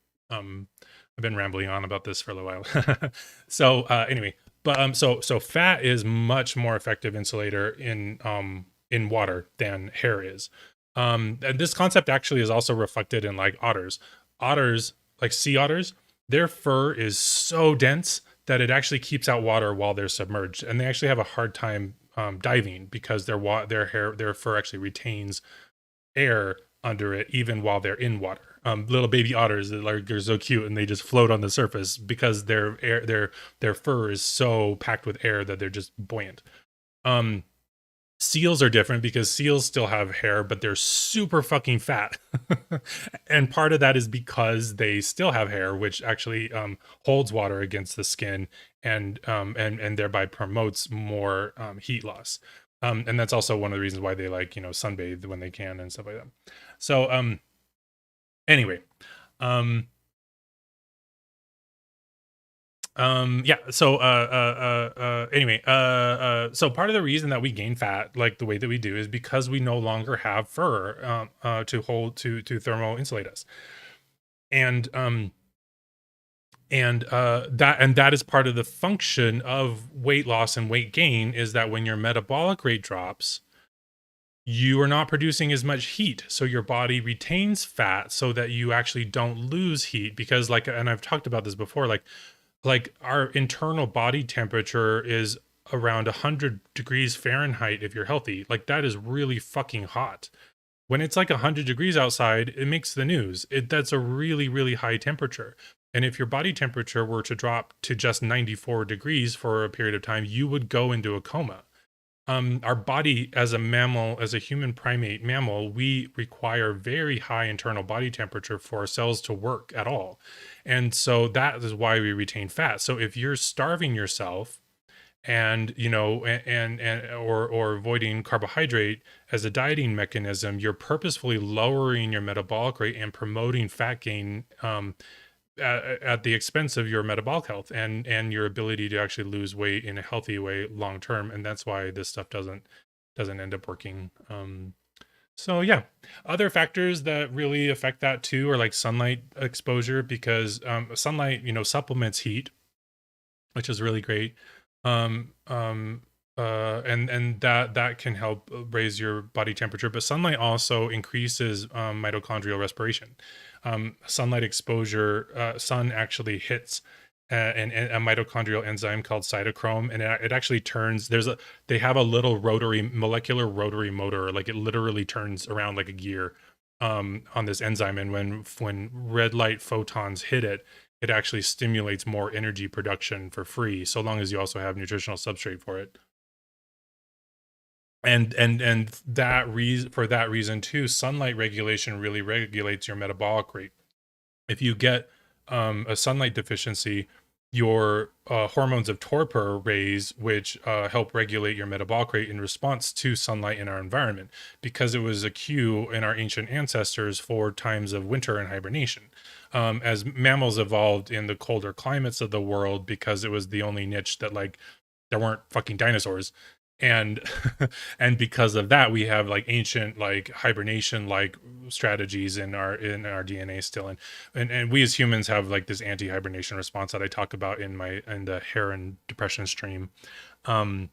I've been rambling on about this for a little while. So anyway, but so fat is much more effective insulator in water than hair is. And this concept actually is also reflected in like otters. Otters, like sea otters, their fur is so dense that it actually keeps out water while they're submerged, and they actually have a hard time diving because their fur actually retains air under it even while they're in water. Little baby otters they're so cute, and they just float on the surface because their fur is so packed with air that they're just buoyant. Um, Seals are different because seals still have hair, but they're super fucking fat. And part of that is because they still have hair, which actually holds water against the skin and thereby promotes more heat loss. And that's also one of the reasons why they like, sunbathe when they can and stuff like that. So anyway, um, yeah, so anyway, so part of the reason that we gain fat like the way that we do is because we no longer have fur to thermal insulate us. And that is part of the function of weight loss and weight gain, is that when your metabolic rate drops, you are not producing as much heat, so your body retains fat so that you actually don't lose heat. Because and I've talked about this before, like our internal body temperature is around 100 degrees Fahrenheit if you're healthy. Like that is really fucking hot. When it's like 100 degrees outside, it makes the news. That's a really, really high temperature. And if your body temperature were to drop to just 94 degrees for a period of time, you would go into a coma. Our body, as a mammal, as a human primate mammal, we require very high internal body temperature for our cells to work at all. And so that is why we retain fat. So if you're starving yourself and or avoiding carbohydrate as a dieting mechanism, you're purposefully lowering your metabolic rate and promoting fat gain at the expense of your metabolic health and your ability to actually lose weight in a healthy way long term. And that's why this stuff doesn't end up working. So yeah, other factors that really affect that too are like sunlight exposure, because sunlight supplements heat, which is really great. um and that can help raise your body temperature. But sunlight also increases mitochondrial respiration. Sunlight exposure, sun actually hits a mitochondrial enzyme called cytochrome, and it actually turns. They have a little molecular rotary motor, like it literally turns around like a gear on this enzyme. And when red light photons hit it, it actually stimulates more energy production for free, so long as you also have nutritional substrate for it. And for that reason too, sunlight regulation really regulates your metabolic rate. If you get a sunlight deficiency, your hormones of torpor raise, which help regulate your metabolic rate in response to sunlight in our environment, because it was a cue in our ancient ancestors for times of winter and hibernation. As mammals evolved in the colder climates of the world, because it was the only niche that like there weren't fucking dinosaurs. And and because of that, we have like ancient like hibernation like strategies in our DNA still. And we as humans have like this anti-hibernation response that I talk about in the hair and depression stream. I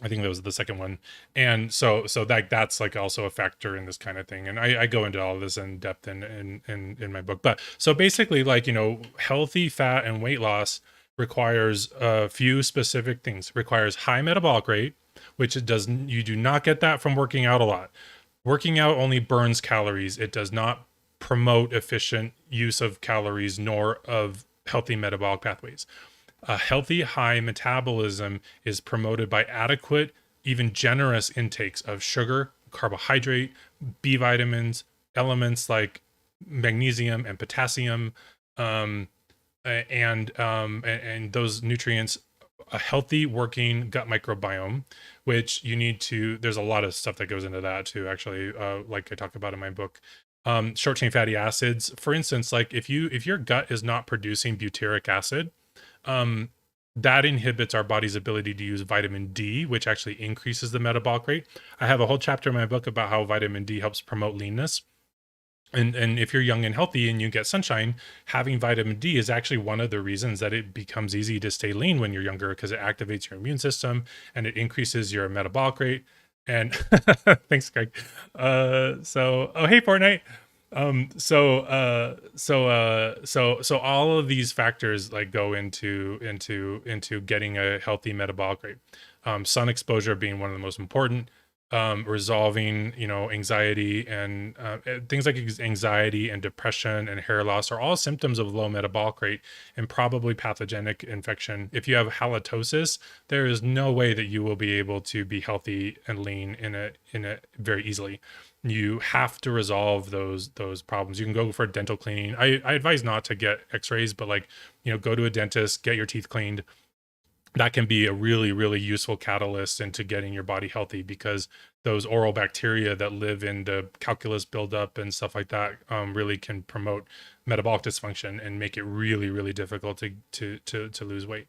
think that was the second one. And so that's like also a factor in this kind of thing. And I go into all of this in depth in my book. But so basically, like, healthy fat and weight loss requires a few specific things. It requires high metabolic rate, which you do not get that from working out a lot. Working out only burns calories. It does not promote efficient use of calories nor of healthy metabolic pathways. A healthy high metabolism is promoted by adequate, even generous intakes of sugar, carbohydrate, B vitamins, elements like magnesium and potassium, and those nutrients. A healthy working gut microbiome, which you need to. There's a lot of stuff that goes into that too, actually, like I talk about in my book. Short chain fatty acids, for instance, like if your gut is not producing butyric acid, that inhibits our body's ability to use vitamin D, which actually increases the metabolic rate. I have a whole chapter in my book about how vitamin D helps promote leanness. And if you're young and healthy and you get sunshine, having vitamin D is actually one of the reasons that it becomes easy to stay lean when you're younger, because it activates your immune system and it increases your metabolic rate. And thanks, Greg. Oh, hey, Fortnite. So all of these factors like go into getting a healthy metabolic rate. Sun exposure being one of the most important. Resolving, anxiety and things like anxiety and depression and hair loss are all symptoms of low metabolic rate and probably pathogenic infection. If you have halitosis, there is no way that you will be able to be healthy and lean in a very easily. You have to resolve those problems. You can go for dental cleaning. I advise not to get x-rays, but like, go to a dentist, get your teeth cleaned. That can be a really, really useful catalyst into getting your body healthy, because those oral bacteria that live in the calculus buildup and stuff like that really can promote metabolic dysfunction and make it really, really difficult to lose weight.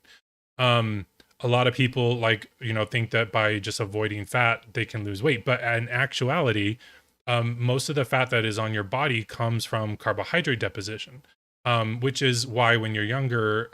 A lot of people think that by just avoiding fat they can lose weight, but in actuality, most of the fat that is on your body comes from carbohydrate deposition, which is why when you're younger,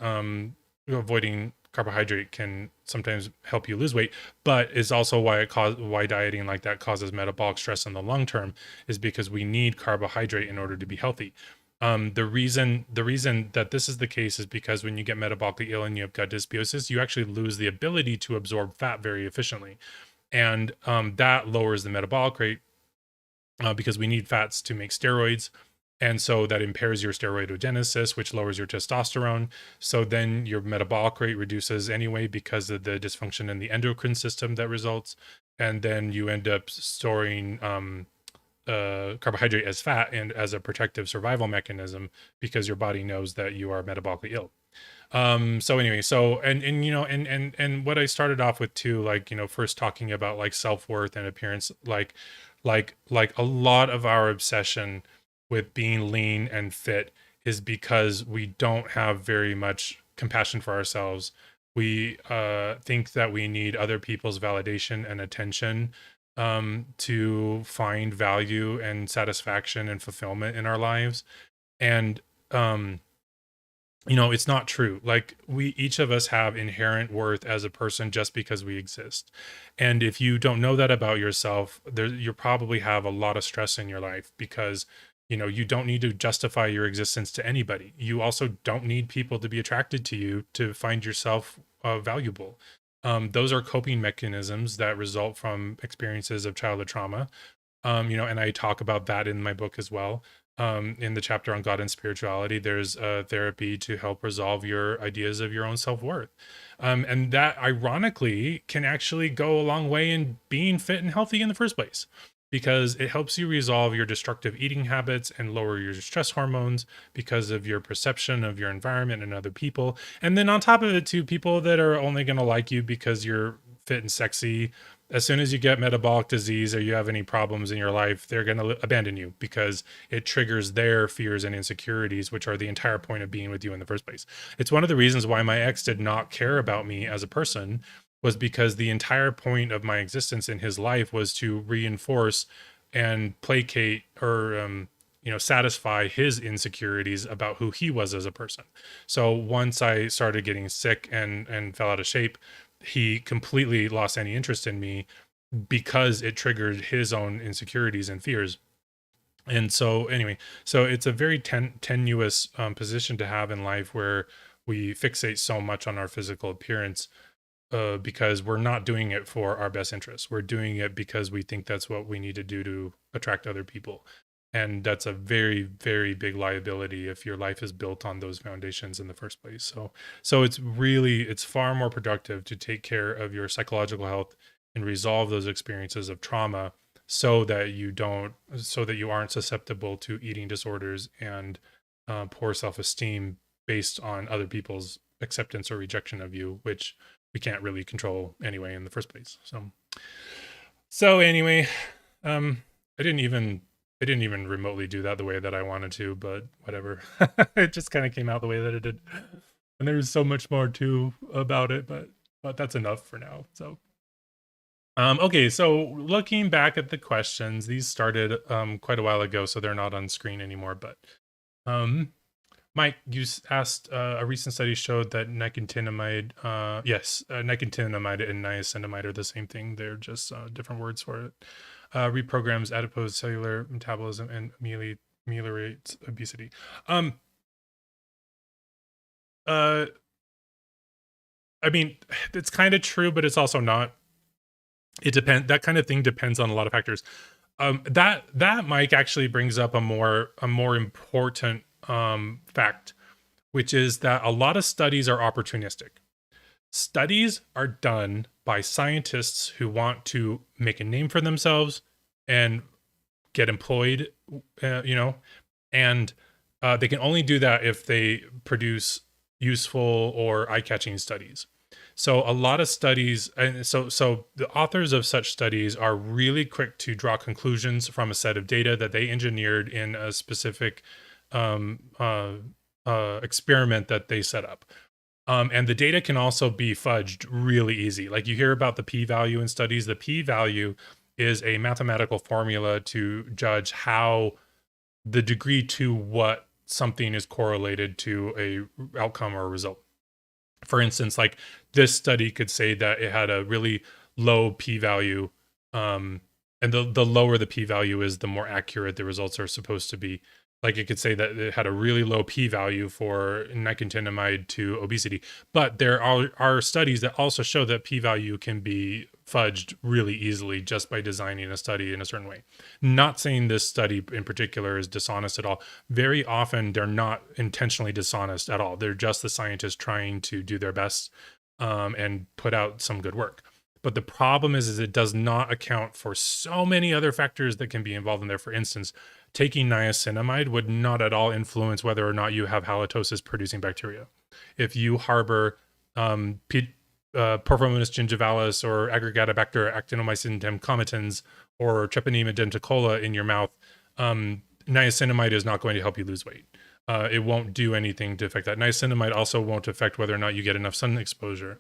avoiding carbohydrate can sometimes help you lose weight, but is also why dieting like that causes metabolic stress in the long term, is because we need carbohydrate in order to be healthy. The reason that this is the case is because when you get metabolically ill and you have gut dysbiosis, you actually lose the ability to absorb fat very efficiently, and that lowers the metabolic rate, because we need fats to make steroids. And so that impairs your steroidogenesis, which lowers your testosterone. So then your metabolic rate reduces anyway because of the dysfunction in the endocrine system that results. And then you end up storing carbohydrate as fat and as a protective survival mechanism, because your body knows that you are metabolically ill. So anyway, and what I started off with too, first talking about like self-worth and appearance, like a lot of our obsession with being lean and fit is because we don't have very much compassion for ourselves. We think that we need other people's validation and attention to find value and satisfaction and fulfillment in our lives. And it's not true. Like, we each of us have inherent worth as a person just because we exist. And if you don't know that about yourself, you probably have a lot of stress in your life, because you don't need to justify your existence to anybody. You also don't need people to be attracted to you to find yourself valuable. Those are coping mechanisms that result from experiences of childhood trauma. And I talk about that in my book as well. In the chapter on God and spirituality, there's a therapy to help resolve your ideas of your own self-worth. And that ironically can actually go a long way in being fit and healthy in the first place, because it helps you resolve your destructive eating habits and lower your stress hormones because of your perception of your environment and other people. And then on top of it too, people that are only going to like you because you're fit and sexy, as soon as you get metabolic disease or you have any problems in your life, they're going to abandon you, because it triggers their fears and insecurities, which are the entire point of being with you in the first place. It's one of the reasons why my ex did not care about me as a person, was because the entire point of my existence in his life was to reinforce and placate, or satisfy his insecurities about who he was as a person. So once I started getting sick and fell out of shape, he completely lost any interest in me, because it triggered his own insecurities and fears. And so anyway, so it's a very tenuous position to have in life, where we fixate so much on our physical appearance, because we're not doing it for our best interests. We're doing it because we think that's what we need to do to attract other people. And that's a very, very big liability if your life is built on those foundations in the first place. So it's far more productive to take care of your psychological health and resolve those experiences of trauma, so that you aren't susceptible to eating disorders and poor self-esteem based on other people's acceptance or rejection of you, which we can't really control anyway in the first place. So anyway, I didn't even remotely do that the way that I wanted to, but whatever. It just kind of came out the way that it did. And there's so much more too about it, but that's enough for now. So Okay, so looking back at the questions, these started quite a while ago, so they're not on screen anymore. But um, Mike, you asked a recent study showed that nicotinamide, yes, nicotinamide and niacinamide are the same thing. They're just different words for it. Reprograms adipose cellular metabolism and ameliorates obesity. Um, uh, I mean, it's kind of true, but it's also not. It depends. That kind of thing depends on a lot of factors. That Mike actually brings up a more important fact, which is that a lot of studies are opportunistic. Studies are done by scientists who want to make a name for themselves and get employed, you know, and they can only do that if they produce useful or eye-catching studies. So a lot of studies, and so the authors of such studies are really quick to draw conclusions from a set of data that they engineered in a specific um, uh, experiment that they set up. And the data can also be fudged really easy. Like you hear about the p-value in studies. The p-value is a mathematical formula to judge how the degree to what something is correlated to a outcome or a result. For instance, like this study could say that it had a really low p-value, and the lower the p-value is, the more accurate the results are supposed to be. Like it could say that it had a really low p-value for nicotinamide to obesity, but there are studies that also show that p-value can be fudged really easily just by designing a study in a certain way. Not saying this study in particular is dishonest at all. Very often they're not intentionally dishonest at all. They're just the scientists trying to do their best and put out some good work. But the problem is it does not account for so many other factors that can be involved in there. For instance, taking niacinamide would not at all influence whether or not you have halitosis producing bacteria. If you harbor Porphyromonas gingivalis or Aggregatibacter actinomycin demcomitans or Treponema denticola in your mouth, niacinamide is not going to help you lose weight. It won't do anything to affect that. Niacinamide also won't affect whether or not you get enough sun exposure.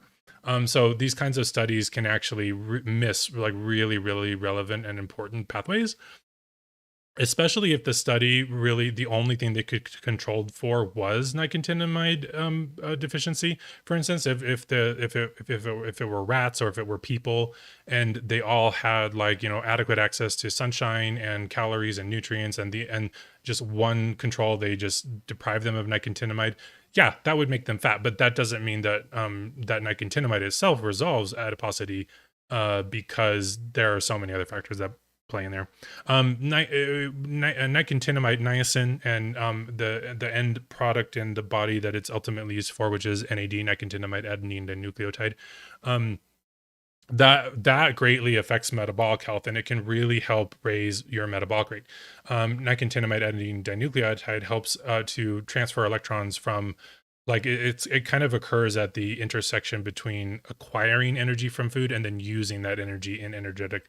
So these kinds of studies can actually miss like really, really relevant and important pathways, especially if the study really the only thing they could controlled for was nicotinamide deficiency. For instance, if it were rats or if it were people and they all had like adequate access to sunshine and calories and nutrients and just one control, they just deprive them of nicotinamide. Yeah, that would make them fat, but that doesn't mean that that nicotinamide itself resolves adiposity, because there are so many other factors that play in there. Nicotinamide, niacin, and the end product in the body that it's ultimately used for, which is NAD, nicotinamide adenine dinucleotide. That greatly affects metabolic health, and it can really help raise your metabolic rate. Nicotinamide adenine dinucleotide helps to transfer electrons from, like it kind of occurs at the intersection between acquiring energy from food and then using that energy in energetic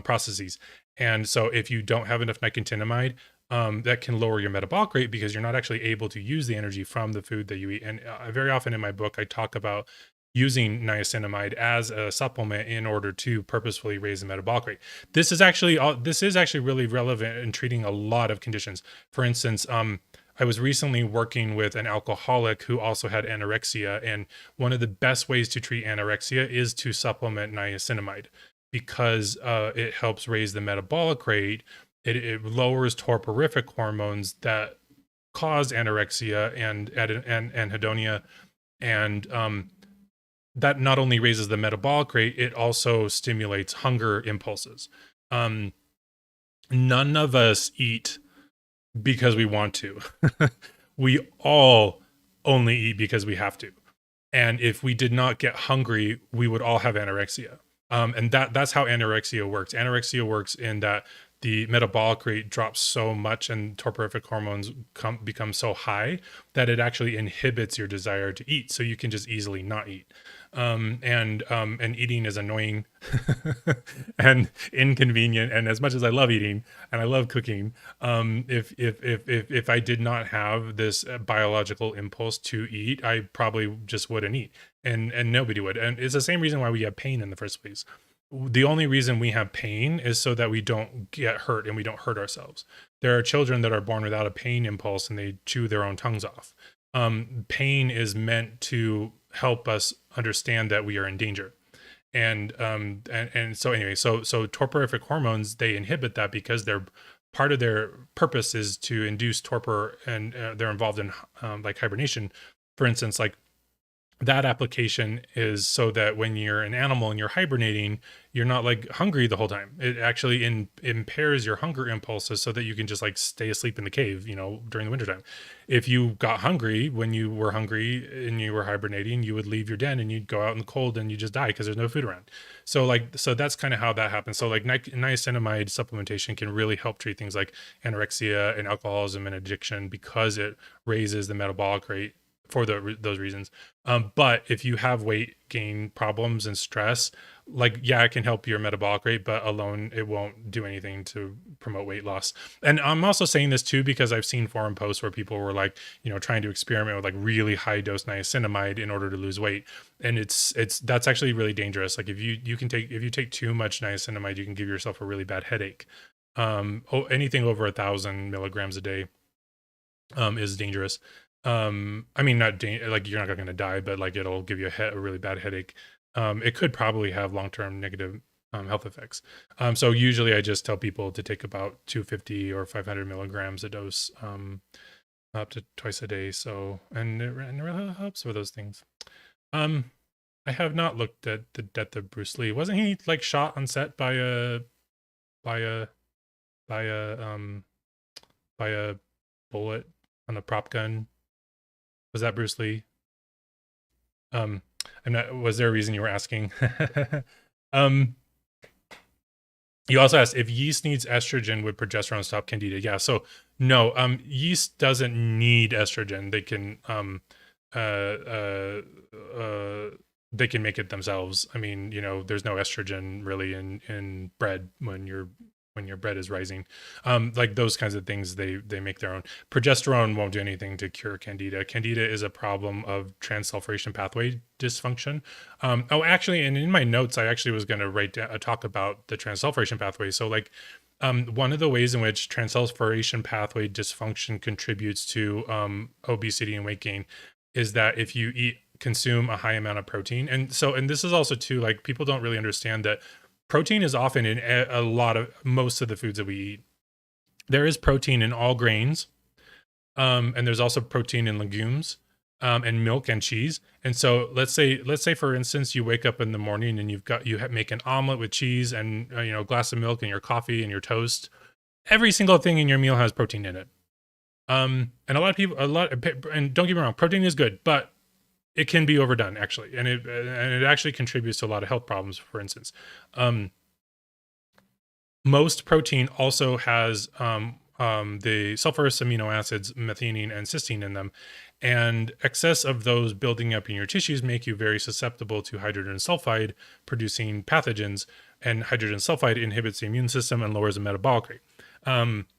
processes. And so if you don't have enough nicotinamide, that can lower your metabolic rate because you're not actually able to use the energy from the food that you eat. And very often in my book, I talk about using niacinamide as a supplement in order to purposefully raise the metabolic rate. This is actually really relevant in treating a lot of conditions. For instance, I was recently working with an alcoholic who also had anorexia, and one of the best ways to treat anorexia is to supplement niacinamide because it helps raise the metabolic rate. It lowers torporific hormones that cause anorexia and anhedonia, and that not only raises the metabolic rate, it also stimulates hunger impulses. None of us eat because we want to. We all only eat because we have to. And if we did not get hungry, we would all have anorexia. And that's how anorexia works. Anorexia works in that the metabolic rate drops so much and torporific hormones become so high that it actually inhibits your desire to eat. So you can just easily not eat. And eating is annoying and inconvenient. And as much as I love eating and I love cooking, if I did not have this biological impulse to eat, I probably just wouldn't eat, and nobody would. And it's the same reason why we have pain in the first place. the only reason we have pain is so that we don't get hurt and we don't hurt ourselves. There are children that are born without a pain impulse and they chew their own tongues off. Pain is meant to help us understand that we are in danger. And so anyway, so torporific hormones, they inhibit that because they're part of their purpose is to induce torpor, and they're involved in like hibernation, for instance. Like that application is so that when you're an animal and you're hibernating, you're not like hungry the whole time. It actually impairs your hunger impulses so that you can just like stay asleep in the cave, during the wintertime. If you got hungry when you were hungry and you were hibernating, you would leave your den and you'd go out in the cold and you just die because there's no food around. So that's kind of how that happens. So like niacinamide supplementation can really help treat things like anorexia and alcoholism and addiction because it raises the metabolic rate for those reasons. But if you have weight gain problems and stress, like, yeah, it can help your metabolic rate, but alone it won't do anything to promote weight loss. And I'm also saying this too because I've seen forum posts where people were like, trying to experiment with like really high dose niacinamide in order to lose weight, and that's actually really dangerous. Like if you take too much niacinamide, you can give yourself a really bad headache. Anything over 1,000 milligrams a day is dangerous. I mean, like you're not going to die, but like it'll give you a really bad headache. It could probably have long-term negative health effects. So usually I just tell people to take about 250 or 500 milligrams a dose, up to twice a day. So, and it really helps with those things. I have not looked at the death of Bruce Lee. Wasn't he like shot on set by a by a bullet on a prop gun? Was that Bruce Lee? Was there a reason you were asking? You also asked if yeast needs estrogen, would progesterone stop candida? Yeah, so no, yeast doesn't need estrogen. They can make it themselves. I mean, there's no estrogen really in bread when your bread is rising. Like those kinds of things, they make their own. Progesterone won't do anything to cure candida. Candida is a problem of transsulfuration pathway dysfunction. Actually, and in my notes, I actually was going to write a talk about the transsulfuration pathway. So like, one of the ways in which transsulfuration pathway dysfunction contributes to obesity and weight gain is that if you consume a high amount of protein, and this is also too, like, people don't really understand that protein is often in most of the foods that we eat. There is protein in all grains, and there's also protein in legumes, and milk and cheese. And so let's say for instance, you wake up in the morning and you make an omelet with cheese and a glass of milk and your coffee and your toast. Every single thing in your meal has protein in it. And and don't get me wrong, protein is good, but it can be overdone actually, and it actually contributes to a lot of health problems. For instance, most protein also has the sulfurous amino acids methionine and cysteine in them, and excess of those building up in your tissues make you very susceptible to hydrogen sulfide producing pathogens, and hydrogen sulfide inhibits the immune system and lowers the metabolic rate.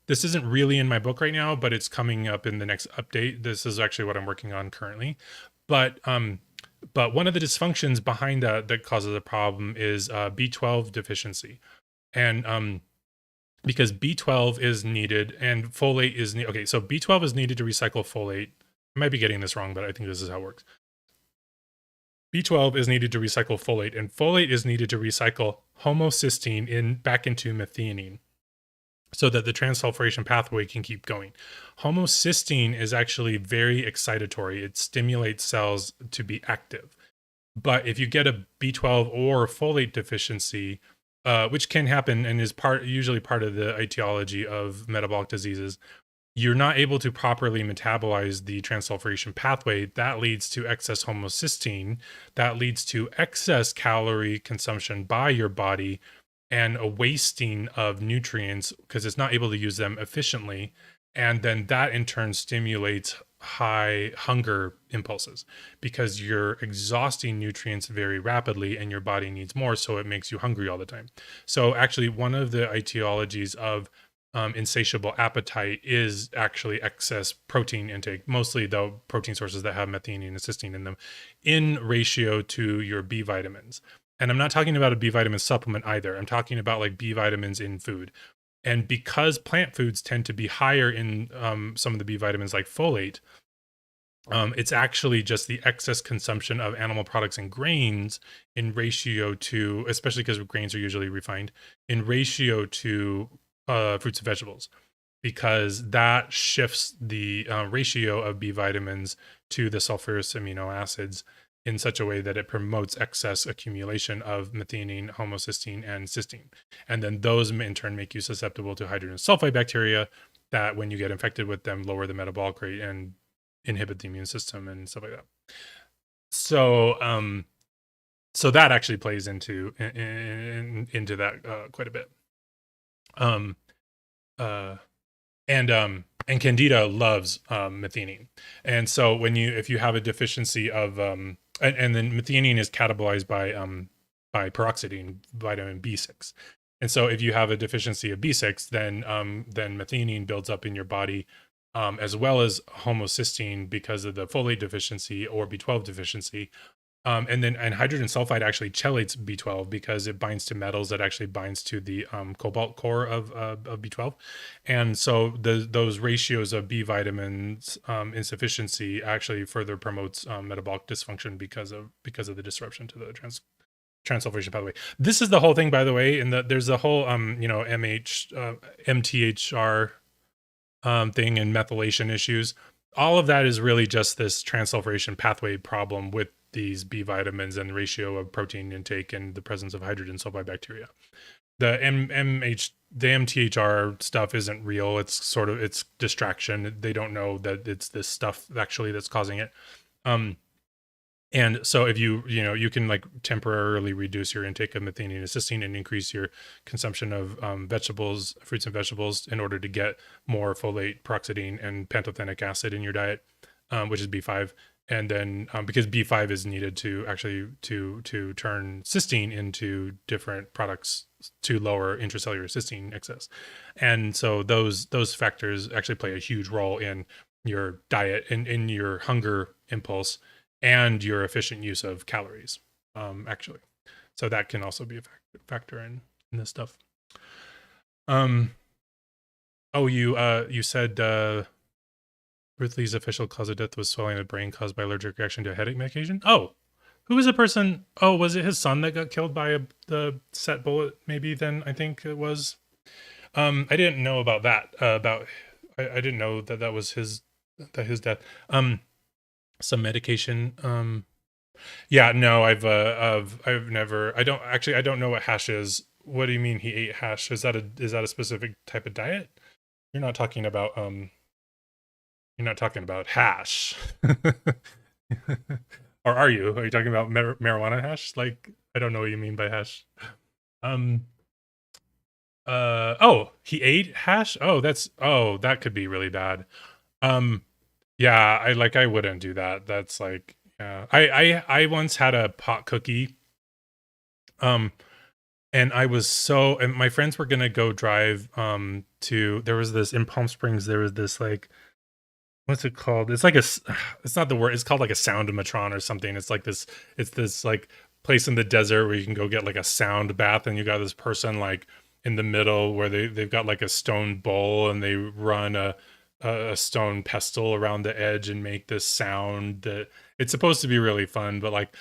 This isn't really in my book right now, but it's coming up in the next update. This is actually what I'm working on currently. But one of the dysfunctions behind that causes a problem is B12 deficiency, and because B12 is needed and folate is needed. Okay, so B12 is needed to recycle folate. I might be getting this wrong, but I think this is how it works. B12 is needed to recycle folate, and folate is needed to recycle homocysteine back into methionine, so that the transsulfuration pathway can keep going. Homocysteine is actually very excitatory. It stimulates cells to be active. But if you get a B12 or folate deficiency, which can happen and is usually part of the etiology of metabolic diseases, you're not able to properly metabolize the transsulfuration pathway. That leads to excess homocysteine. That leads to excess calorie consumption by your body, and a wasting of nutrients because it's not able to use them efficiently. And then that in turn stimulates high hunger impulses because you're exhausting nutrients very rapidly and your body needs more. So it makes you hungry all the time. So actually one of the etiologies of insatiable appetite is actually excess protein intake, mostly though protein sources that have methionine and cysteine in them, in ratio to your B vitamins. And I'm not talking about a B vitamin supplement either. I'm talking about like B vitamins in food. And because plant foods tend to be higher in some of the B vitamins, like folate, it's actually just the excess consumption of animal products and grains in ratio to, especially because grains are usually refined, in ratio to fruits and vegetables, because that shifts the ratio of B vitamins to the sulfurous amino acids in such a way that it promotes excess accumulation of methionine, homocysteine, and cysteine. And then those in turn make you susceptible to hydrogen sulfide bacteria that, when you get infected with them, lower the metabolic rate and inhibit the immune system and stuff like that. So, so that actually plays into that quite a bit. Uh, and Candida loves methionine, and so if you have a deficiency of and then methionine is catabolized by peroxidine, vitamin B6, and so if you have a deficiency of B6, then methionine builds up in your body, as well as homocysteine because of the folate deficiency or B12 deficiency. And hydrogen sulfide actually chelates B12 because it binds to metals, that actually binds to the cobalt core of B12. And so those ratios of B vitamins insufficiency actually further promotes metabolic dysfunction because of the disruption to the transsulfuration pathway. This is the whole thing, by the way, and there's the whole MTHR thing and methylation issues. All of that is really just this transsulfuration pathway problem with these B vitamins and the ratio of protein intake and the presence of hydrogen sulfide bacteria. The MTHR stuff isn't real. It's distraction. They don't know that it's this stuff actually that's causing it. And so if you can like temporarily reduce your intake of methionine and cysteine and increase your consumption of fruits and vegetables in order to get more folate, peroxidine, and pantothenic acid in your diet, which is B5. And then because B5 is needed to actually to turn cysteine into different products to lower intracellular cysteine excess. And so those factors actually play a huge role in your diet and in your hunger impulse and your efficient use of calories, actually. So that can also be a factor in this stuff. Oh, you said Ruth Lee's official cause of death was swelling of the brain caused by allergic reaction to a headache medication. Oh, who was the person? Oh, was it his son that got killed by the set bullet? Maybe then I think it was. I didn't know about that. I didn't know that was his death. Some medication. Yeah, no, I've never. I don't know what hash is. What do you mean he ate hash? Is that a specific type of diet? You're not talking about hash. Or are you? Are you talking about marijuana hash? Like, I don't know what you mean by hash. Oh, he ate hash? Oh, that could be really bad. Yeah, I wouldn't do that. That's like, yeah. I once had a pot cookie. And and my friends were gonna go drive there was this in Palm Springs, there was this like, what's it called? It's like it's not the word, it's called like a soundomatron or something. It's this like place in the desert where you can go get like a sound bath, and you got this person like in the middle where they've got like a stone bowl, and they run a stone pestle around the edge and make this sound that it's supposed to be really fun. But like,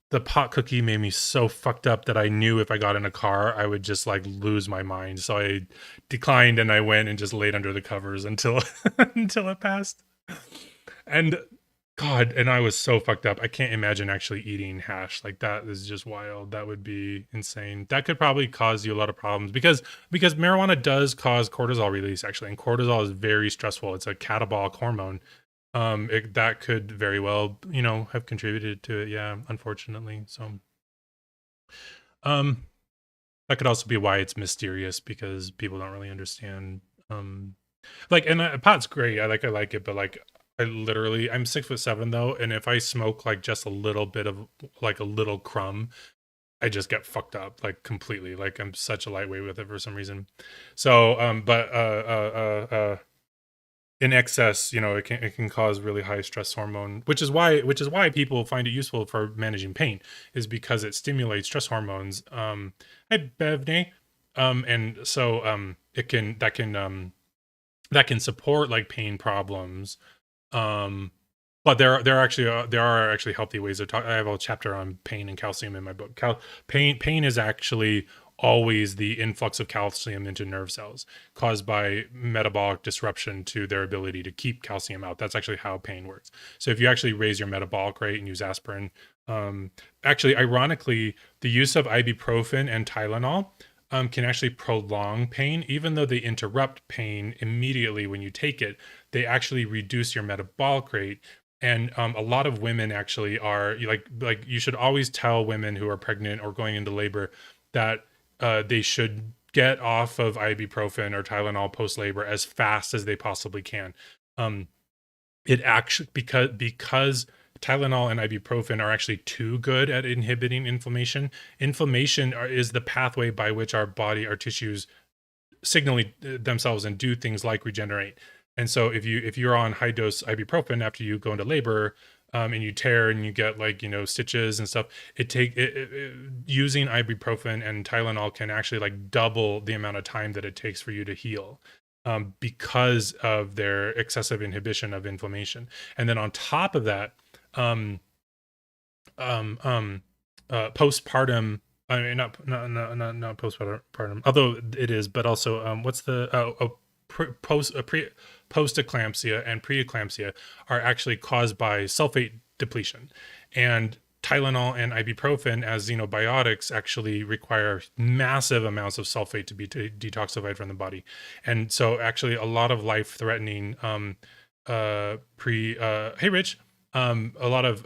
the pot cookie made me so fucked up that I knew if I got in a car, I would just like lose my mind. So I declined, and I went and just laid under the covers until until it passed. And God, and I was so fucked up. I can't imagine actually eating hash. Like, that is just wild. That would be insane. That could probably cause you a lot of problems because marijuana does cause cortisol release, actually, and cortisol is very stressful. It's a catabolic hormone. That could very well, have contributed to it. Yeah, unfortunately. So, that could also be why it's mysterious, because people don't really understand. And pot's great. I like it, but like, I'm 6'7" though, and if I smoke like just a little bit of like a little crumb, I just get fucked up like completely. Like, I'm such a lightweight with it for some reason. So, in excess, it can cause really high stress hormone, which is why people find it useful for managing pain, is because it stimulates stress hormones. Hi Bevney. And so it can that can support like pain problems. um but there are actually healthy ways of talk. I have a chapter on pain and calcium in my book. Pain is actually always the influx of calcium into nerve cells caused by metabolic disruption to their ability to keep calcium out. That's actually how pain works. So if you actually raise your metabolic rate and use aspirin, actually, ironically, the use of ibuprofen and Tylenol can actually prolong pain, even though they interrupt pain immediately when you take it. They actually reduce your metabolic rate. And a lot of women actually are like you should always tell women who are pregnant or going into labor that they should get off of ibuprofen or Tylenol post labor as fast as they possibly can. Um, it actually because Tylenol and ibuprofen are actually too good at inhibiting inflammation. Is the pathway by which our tissues signal themselves and do things like regenerate. And so if you're on high dose ibuprofen after you go into labor, and you tear and you get like stitches and stuff, using ibuprofen and Tylenol can actually like double the amount of time that it takes for you to heal, because of their excessive inhibition of inflammation. And then on top of that, um, postpartum. I mean, not postpartum, although it is, but also what's the post eclampsia and preeclampsia are actually caused by sulfate depletion, and Tylenol and ibuprofen as xenobiotics actually require massive amounts of sulfate to be detoxified from the body. And so actually a lot of life threatening hey Rich, a lot of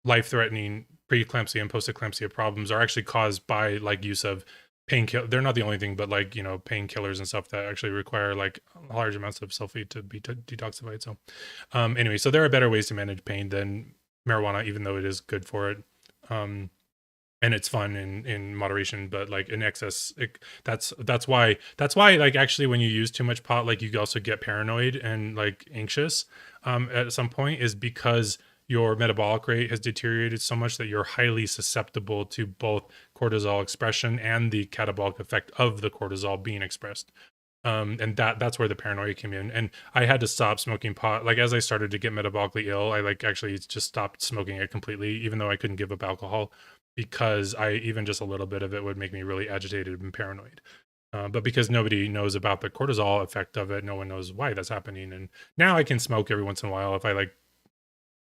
life-threatening preeclampsia and post-eclampsia problems are actually caused by like use of painkiller. They're not the only thing, but like painkillers and stuff that actually require like large amounts of sulfate to be detoxified. So, anyway, so there are better ways to manage pain than marijuana, even though it is good for it. And it's fun in moderation, but like in excess, that's why like actually when you use too much pot, like you also get paranoid and like anxious at some point, is because your metabolic rate has deteriorated so much that you're highly susceptible to both cortisol expression and the catabolic effect of the cortisol being expressed. And that's where the paranoia came in. And I had to stop smoking pot. Like as I started to get metabolically ill, I like actually just stopped smoking it completely, even though I couldn't give up alcohol, because I even just a little bit of it would make me really agitated and paranoid. But because nobody knows about the cortisol effect of it, no one knows why that's happening. And now I can smoke every once in a while. If I like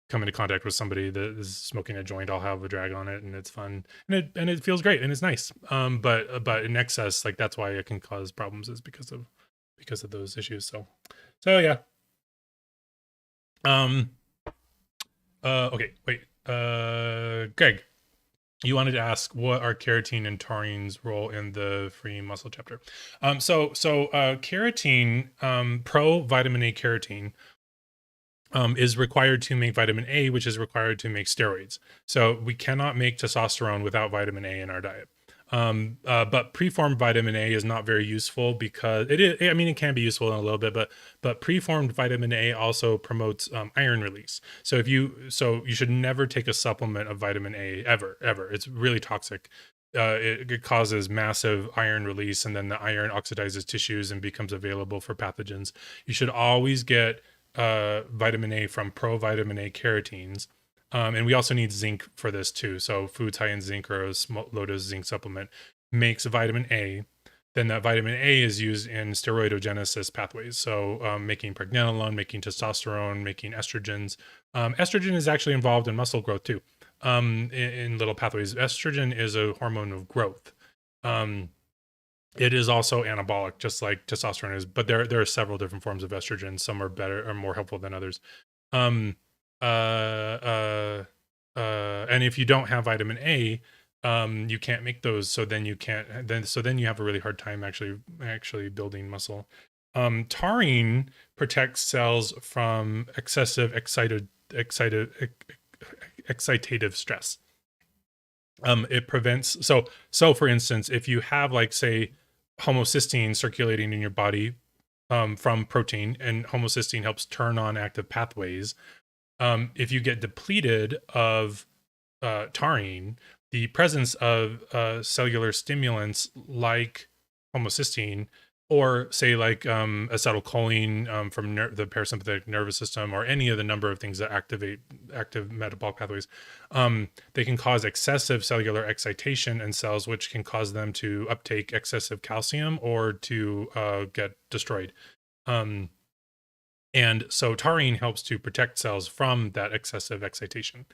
come into contact with somebody that is smoking a joint, I'll have a drag on it, and it's fun, and it feels great and it's nice. But in excess, like that's why it can cause problems, is because of those issues. So yeah. Um. Okay. Wait. Greg, you wanted to ask what are keratin and taurine's role in the free muscle chapter. So keratin, pro vitamin A keratin, is required to make vitamin A, which is required to make steroids. So we cannot make testosterone without vitamin A in our diet. But preformed vitamin A is not very useful because it is. I mean, it can be useful in a little bit, but preformed vitamin A also promotes iron release. So you should never take a supplement of vitamin A ever. It's really toxic. It causes massive iron release, and then the iron oxidizes tissues and becomes available for pathogens. You should always get vitamin A from provitamin A keratins. And we also need zinc for this too. So foods high in zinc or a low dose zinc supplement makes vitamin A. Then that vitamin A is used in steroidogenesis pathways. So making pregnenolone, making testosterone, making estrogens. Estrogen is actually involved in muscle growth too, in little pathways. Estrogen is a hormone of growth. It is also anabolic, just like testosterone is, but there are several different forms of estrogen. Some are better or more helpful than others. Um, and if you don't have vitamin A, you can't make those. So then you can't. Then you have a really hard time actually building muscle. Taurine protects cells from excessive excitative stress. It prevents. So for instance, if you have like say homocysteine circulating in your body, from protein, and homocysteine helps turn on active pathways. If you get depleted of taurine, the presence of cellular stimulants like homocysteine, or say like acetylcholine from the parasympathetic nervous system, or any of the number of things that activate active metabolic pathways, they can cause excessive cellular excitation in cells, which can cause them to uptake excessive calcium or to get destroyed. And so taurine helps to protect cells from that excessive excitation.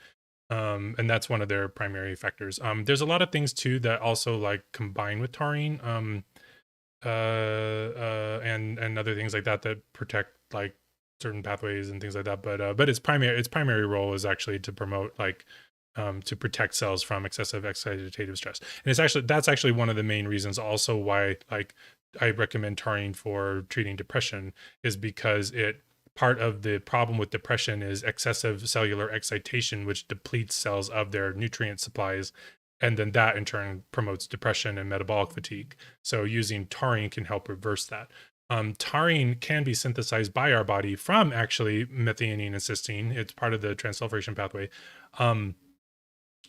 And that's one of their primary factors. There's a lot of things too that also like combine with taurine, and other things like that that protect like certain pathways and things like that. But its primary role is actually to promote like to protect cells from excessive excitative stress. And that's actually one of the main reasons also why like I recommend taurine for treating depression, is because part of the problem with depression is excessive cellular excitation, which depletes cells of their nutrient supplies. And then that in turn promotes depression and metabolic fatigue. So using taurine can help reverse that. Taurine can be synthesized by our body from actually methionine and cysteine. It's part of the transsulfuration pathway.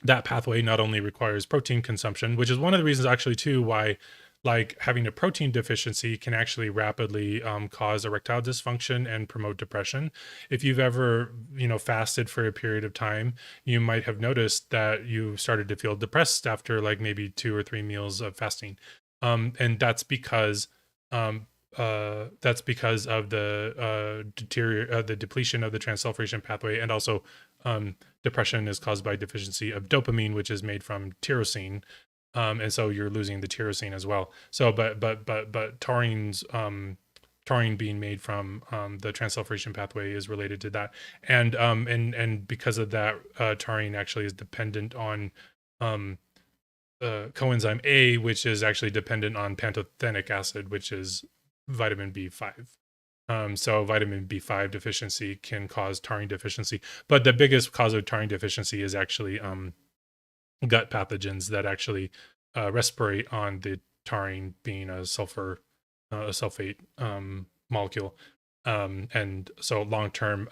That pathway not only requires protein consumption, which is one of the reasons actually too why like having a protein deficiency can actually rapidly cause erectile dysfunction and promote depression. If you've ever, fasted for a period of time, you might have noticed that you started to feel depressed after like maybe 2 or 3 meals of fasting. And that's because of the depletion of the transsulfuration pathway, and also depression is caused by deficiency of dopamine, which is made from tyrosine. And so you're losing the tyrosine as well. So, but taurine being made from the transsulfuration pathway is related to that, and because of that, taurine actually is dependent on coenzyme A, which is actually dependent on pantothenic acid, which is vitamin B5. So vitamin B5 deficiency can cause taurine deficiency, but the biggest cause of taurine deficiency is actually gut pathogens that actually respirate on the taurine, being a sulfate molecule, and so long-term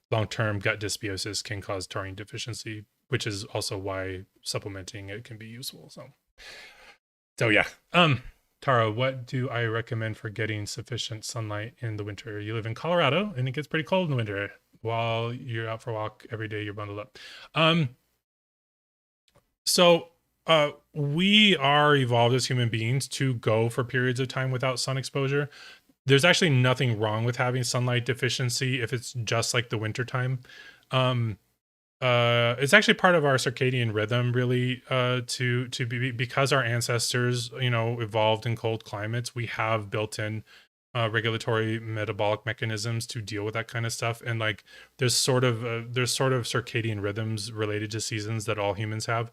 gut dysbiosis can cause taurine deficiency, which is also why supplementing it can be useful. So yeah. Tara, what do I recommend for getting sufficient sunlight in the winter? You live in Colorado and it gets pretty cold in the winter. While you're out for a walk every day, you're bundled up. So we are evolved as human beings to go for periods of time without sun exposure. There's actually nothing wrong with having sunlight deficiency if it's just like the winter time. It's actually part of our circadian rhythm, really, to be, because our ancestors, evolved in cold climates. We have built-in regulatory metabolic mechanisms to deal with that kind of stuff, and like there's sort of circadian rhythms related to seasons that all humans have.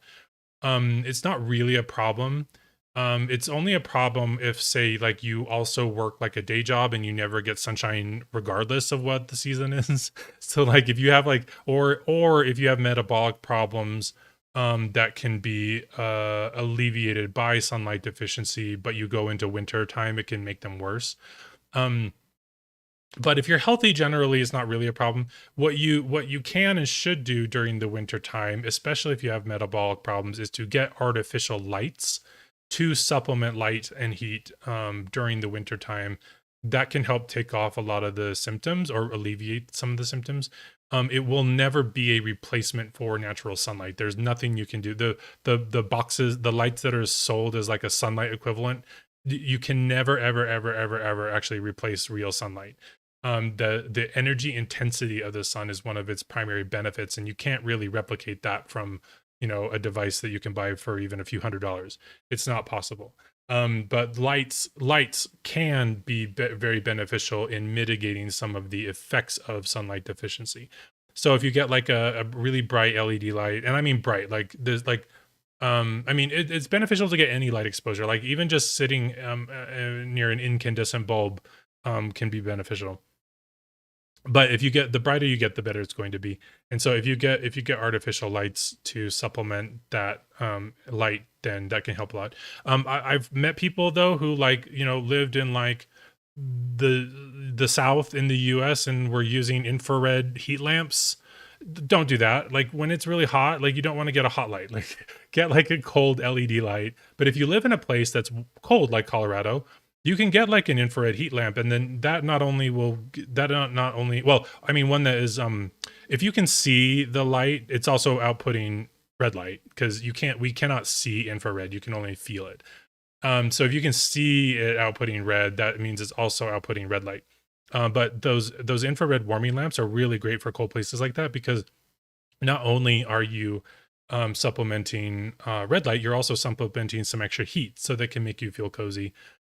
It's not really a problem. It's only a problem if, say, like you also work like a day job and you never get sunshine regardless of what the season is. So like if you have like, or if you have metabolic problems that can be alleviated by sunlight deficiency, but you go into winter time, it can make them worse. But if you're healthy, generally, it's not really a problem. What you can and should do during the winter time, especially if you have metabolic problems, is to get artificial lights to supplement light and heat during the winter time. That can help take off a lot of the symptoms or alleviate some of the symptoms. It will never be a replacement for natural sunlight. There's nothing you can do. The boxes, the lights that are sold as like a sunlight equivalent, you can never ever actually replace real sunlight. The energy intensity of the sun is one of its primary benefits, and you can't really replicate that from a device that you can buy for even a few $100s. It's not possible. But lights can be very beneficial in mitigating some of the effects of sunlight deficiency. So if you get like a really bright LED light, and I mean bright, like there's like it's beneficial to get any light exposure. Like even just sitting near an incandescent bulb can be beneficial. But if you get, the brighter you get, the better it's going to be. And so if you get artificial lights to supplement that light, then that can help a lot. I've met people though who lived in like the South in the US and we're using infrared heat lamps, don't do that. Like when it's really hot, like you don't want to get a hot light. Like get like a cold LED light. But if you live in a place that's cold like Colorado, you can get like an infrared heat lamp, and then that not only will that not only, well, I mean, one that is if you can see the light, it's also outputting red light, because we cannot see infrared, you can only feel it. So if you can see it outputting red, that means it's also outputting red light. But those infrared warming lamps are really great for cold places like that, because not only are you supplementing red light, you're also supplementing some extra heat, so that can make you feel cozy.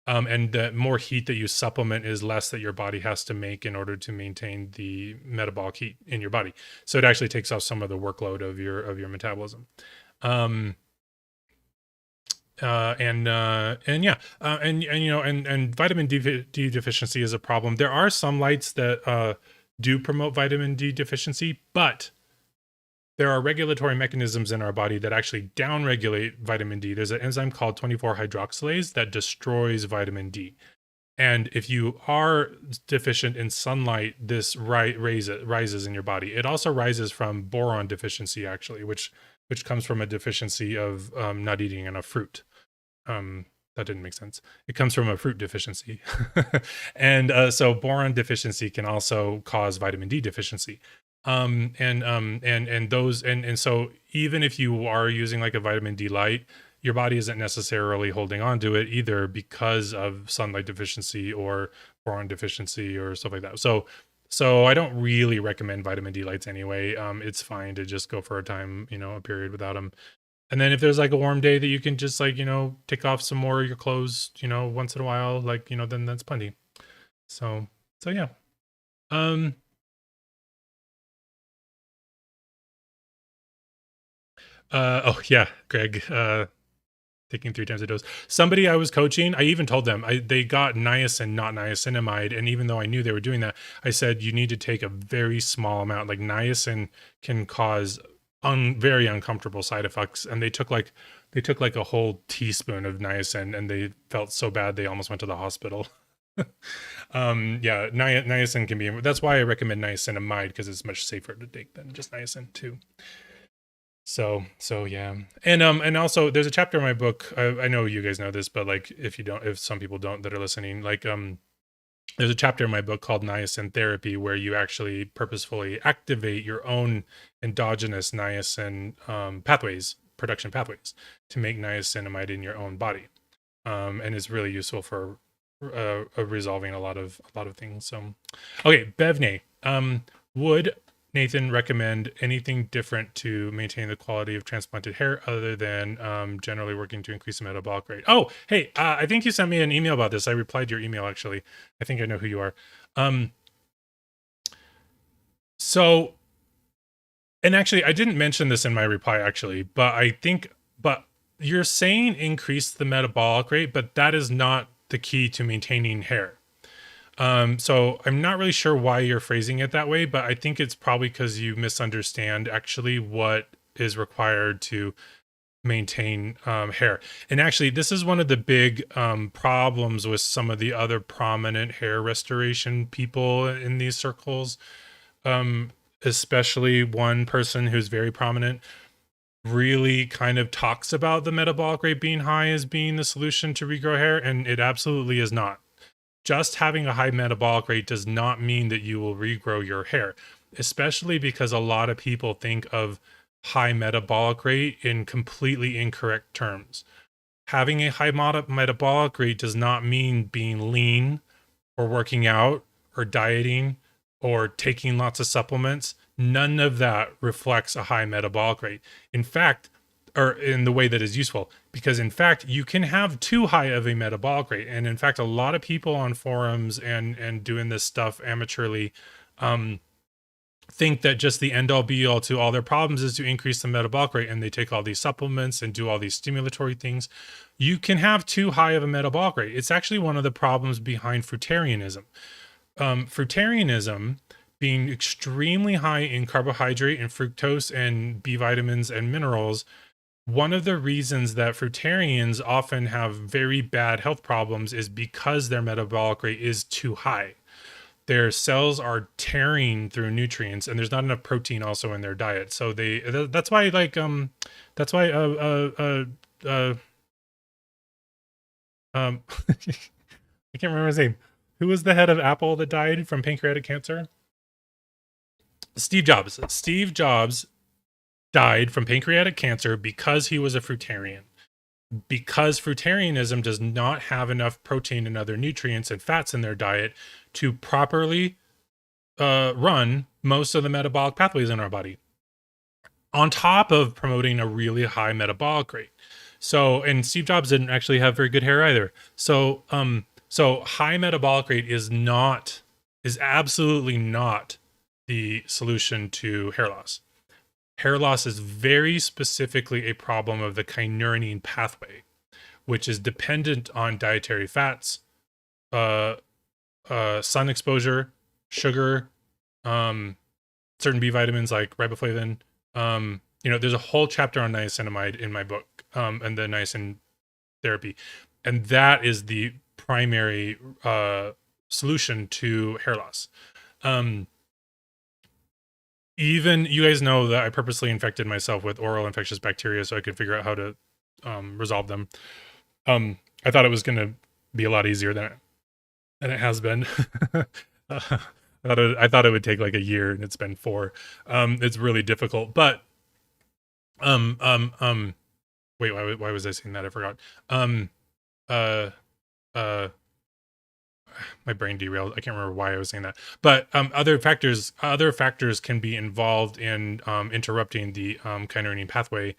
And the more heat that you supplement is less that your body has to make in order to maintain the metabolic heat in your body. So it actually takes off some of the workload of your metabolism. And yeah, and you know, and vitamin D deficiency is a problem. There are some lights that do promote vitamin D deficiency, but there are regulatory mechanisms in our body that actually downregulate vitamin D. There's an enzyme called 24-hydroxylase that destroys vitamin D. And if you are deficient in sunlight, this rises in your body. It also rises from boron deficiency, actually, which comes from a deficiency of not eating enough fruit. That didn't make sense. It comes from a fruit deficiency. And so boron deficiency can also cause vitamin D deficiency. And so even if you are using like a vitamin D light, your body isn't necessarily holding on to it either, because of sunlight deficiency or boron deficiency or stuff like that. So I don't really recommend vitamin D lights anyway. It's fine to just go for a time, a period without them. And then if there's like a warm day that you can just like, take off some more of your clothes, once in a while, like, then that's plenty. So yeah. Oh yeah, Greg, taking 3 times a dose. Somebody I was coaching, I even told them they got niacin, not niacinamide. And even though I knew they were doing that, I said, you need to take a very small amount. Like niacin can cause very uncomfortable side effects. And they took like a whole teaspoon of niacin, and they felt so bad they almost went to the hospital. Yeah, niacin can be, that's why I recommend niacinamide, because it's much safer to take than just niacin too. So yeah. And also there's a chapter in my book, I know you guys know this, but like if some people don't that are listening, like there's a chapter in my book called Niacin Therapy, where you actually purposefully activate your own endogenous niacin production pathways, to make niacinamide in your own body. And it's really useful for resolving a lot of things. So okay, Bevney, would Nathan recommend anything different to maintain the quality of transplanted hair, other than generally working to increase the metabolic rate? Oh, hey, I think you sent me an email about this. I replied to your email, actually. I think I know who you are. So, and actually, I didn't mention this in my reply, actually, but you're saying increase the metabolic rate, but that is not the key to maintaining hair. So I'm not really sure why you're phrasing it that way, but I think it's probably because you misunderstand actually what is required to maintain hair. And actually, this is one of the big problems with some of the other prominent hair restoration people in these circles, especially one person who's very prominent really kind of talks about the metabolic rate being high as being the solution to regrow hair, and it absolutely is not. Just having a high metabolic rate does not mean that you will regrow your hair, especially because a lot of people think of high metabolic rate in completely incorrect terms. Having a high metabolic rate does not mean being lean or working out or dieting or taking lots of supplements. None of that reflects a high metabolic rate. In fact, or in the way that is useful, because in fact you can have too high of a metabolic rate. And in fact, a lot of people on forums and doing this stuff amateurly think that just the end all be all to all their problems is to increase the metabolic rate, and they take all these supplements and do all these stimulatory things. You can have too high of a metabolic rate. It's actually one of the problems behind fruitarianism. Fruitarianism, being extremely high in carbohydrate and fructose and B vitamins and minerals, one of the reasons that fruitarians often have very bad health problems is because their metabolic rate is too high. Their cells are tearing through nutrients, and there's not enough protein also in their diet. So that's why that's why I can't remember his name. Who was the head of Apple that died from pancreatic cancer? Steve Jobs. Steve Jobs died from pancreatic cancer because he was a fruitarian. Because fruitarianism does not have enough protein and other nutrients and fats in their diet to properly run most of the metabolic pathways in our body, on top of promoting a really high metabolic rate. So, and Steve Jobs didn't actually have very good hair either. So, so high metabolic rate is absolutely not the solution to hair loss. Hair loss is very specifically a problem of the kynurenine pathway, which is dependent on dietary fats, sun exposure, sugar, certain B vitamins like riboflavin. There's a whole chapter on niacinamide in my book, and the niacin therapy, and that is the primary solution to hair loss. Even you guys know that I purposely infected myself with oral infectious bacteria so I could figure out how to resolve them. I thought it was going to be a lot easier than it has been. I thought it would take like a year, and it's been 4. It's really difficult. But wait, why was I saying that? I forgot. My brain derailed. I can't remember why I was saying that. But other factors can be involved in interrupting the kynurenine pathway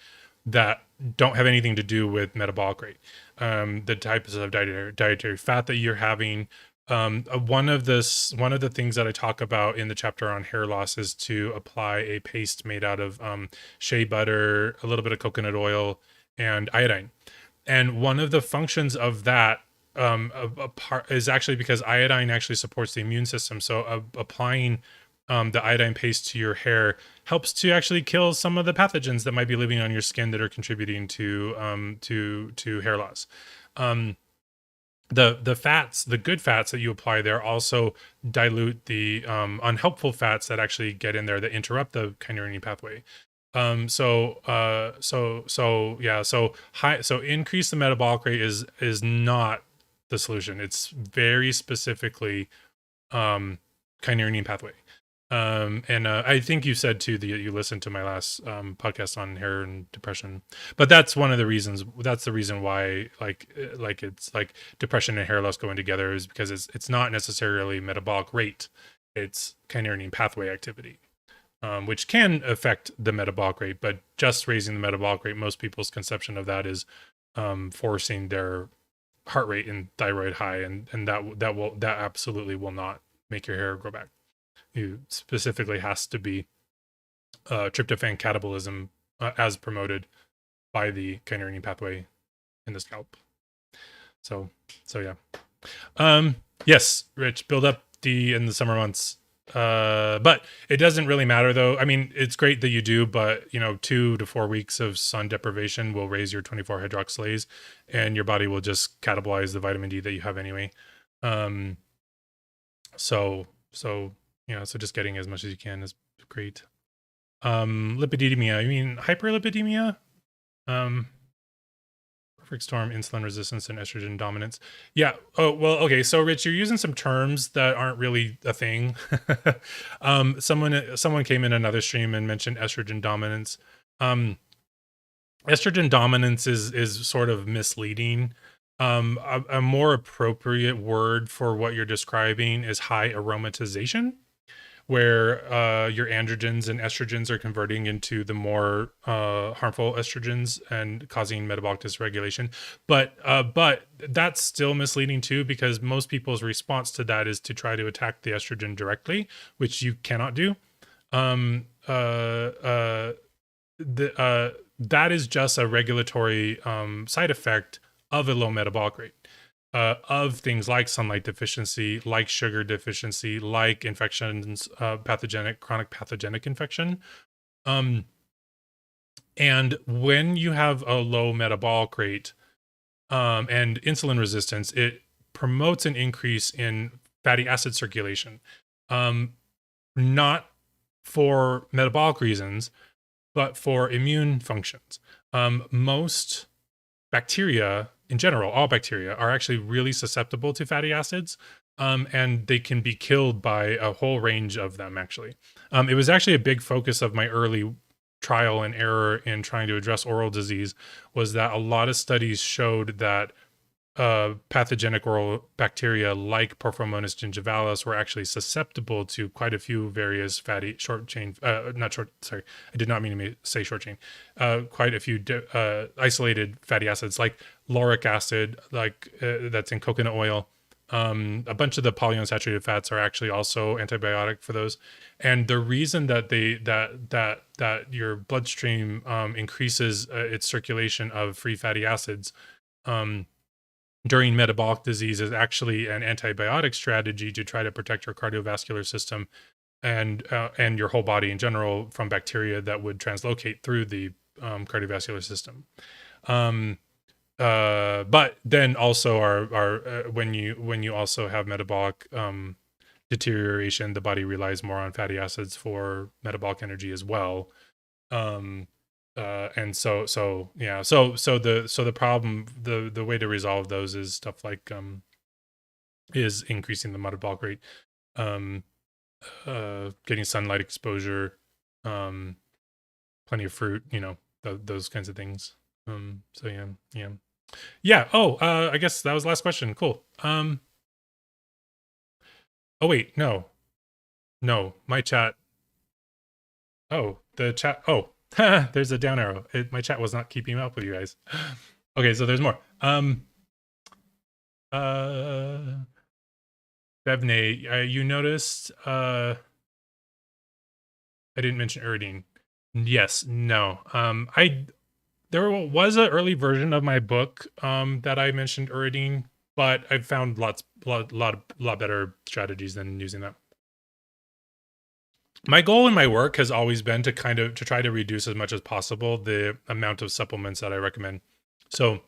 that don't have anything to do with metabolic rate. The types of dietary fat that you're having. One of the things that I talk about in the chapter on hair loss is to apply a paste made out of shea butter, a little bit of coconut oil, and iodine. And one of the functions of that a part is actually because iodine actually supports the immune system. So applying the iodine paste to your hair helps to actually kill some of the pathogens that might be living on your skin that are contributing to hair loss. The fats, the good fats that you apply there, also dilute the unhelpful fats that actually get in there that interrupt the kynurenine pathway. So increase the metabolic rate is not the solution. It's very specifically kynurenine pathway. And I think you said too that you listened to my last podcast on hair and depression, but that's one of the reasons. That's the reason why like it's like depression and hair loss going together is because it's not necessarily metabolic rate, it's kynurenine pathway activity, which can affect the metabolic rate. But just raising the metabolic rate, most people's conception of that is forcing their heart rate and thyroid high, and that absolutely will not make your hair grow back. You specifically has to be tryptophan catabolism as promoted by the kynurenine pathway in the scalp. So yeah. Yes, Rich, build up in the summer months. But it doesn't really matter though. I mean, it's great that you do, but 2 to 4 weeks of sun deprivation will raise your 24-hydroxylase, and your body will just catabolize the vitamin D that you have anyway. So just getting as much as you can is great. Lipidemia, you mean hyperlipidemia? Perfect storm, insulin resistance, and estrogen dominance. Yeah. Oh, well, okay. So Rich, you're using some terms that aren't really a thing. Someone came in another stream and mentioned estrogen dominance. Estrogen dominance is sort of misleading. A more appropriate word for what you're describing is high aromatization, where your androgens and estrogens are converting into the more harmful estrogens and causing metabolic dysregulation. But that's still misleading too, because most people's response to that is to try to attack the estrogen directly, which you cannot do. That is just a regulatory side effect of a low metabolic rate. Of things like sunlight deficiency, like sugar deficiency, like infections, chronic pathogenic infection. And when you have a low metabolic rate and insulin resistance, it promotes an increase in fatty acid circulation. Not for metabolic reasons, but for immune functions. Most bacteria, in general, all bacteria, are actually really susceptible to fatty acids. And they can be killed by a whole range of them, actually. It was actually a big focus of my early trial and error in trying to address oral disease, was that a lot of studies showed that pathogenic oral bacteria like Porphyromonas gingivalis were actually susceptible to quite a few various fatty short chain, not short, sorry, I did not mean to say short chain, quite a few isolated fatty acids like lauric acid, like that's in coconut oil. A bunch of the polyunsaturated fats are actually also antibiotic for those, and the reason that that your bloodstream increases its circulation of free fatty acids during metabolic disease is actually an antibiotic strategy to try to protect your cardiovascular system and your whole body in general from bacteria that would translocate through the cardiovascular system. But then also when you also have metabolic deterioration, the body relies more on fatty acids for metabolic energy as well. Um, and yeah, so the problem, the way to resolve those is stuff like is increasing the metabolic rate, um, getting sunlight exposure, plenty of fruit, those kinds of things. So yeah. Oh, I guess that was the last question. Cool. Oh wait, no, my chat. Oh, the chat. Oh, there's a down arrow. My chat was not keeping up with you guys. Okay, so there's more. Uh, Bevne, you noticed I didn't mention Erdine. Yes, no. There was an early version of my book that I mentioned Erdine, but I've found lot better strategies than using that. My goal in my work has always been to try to reduce as much as possible the amount of supplements that I recommend. So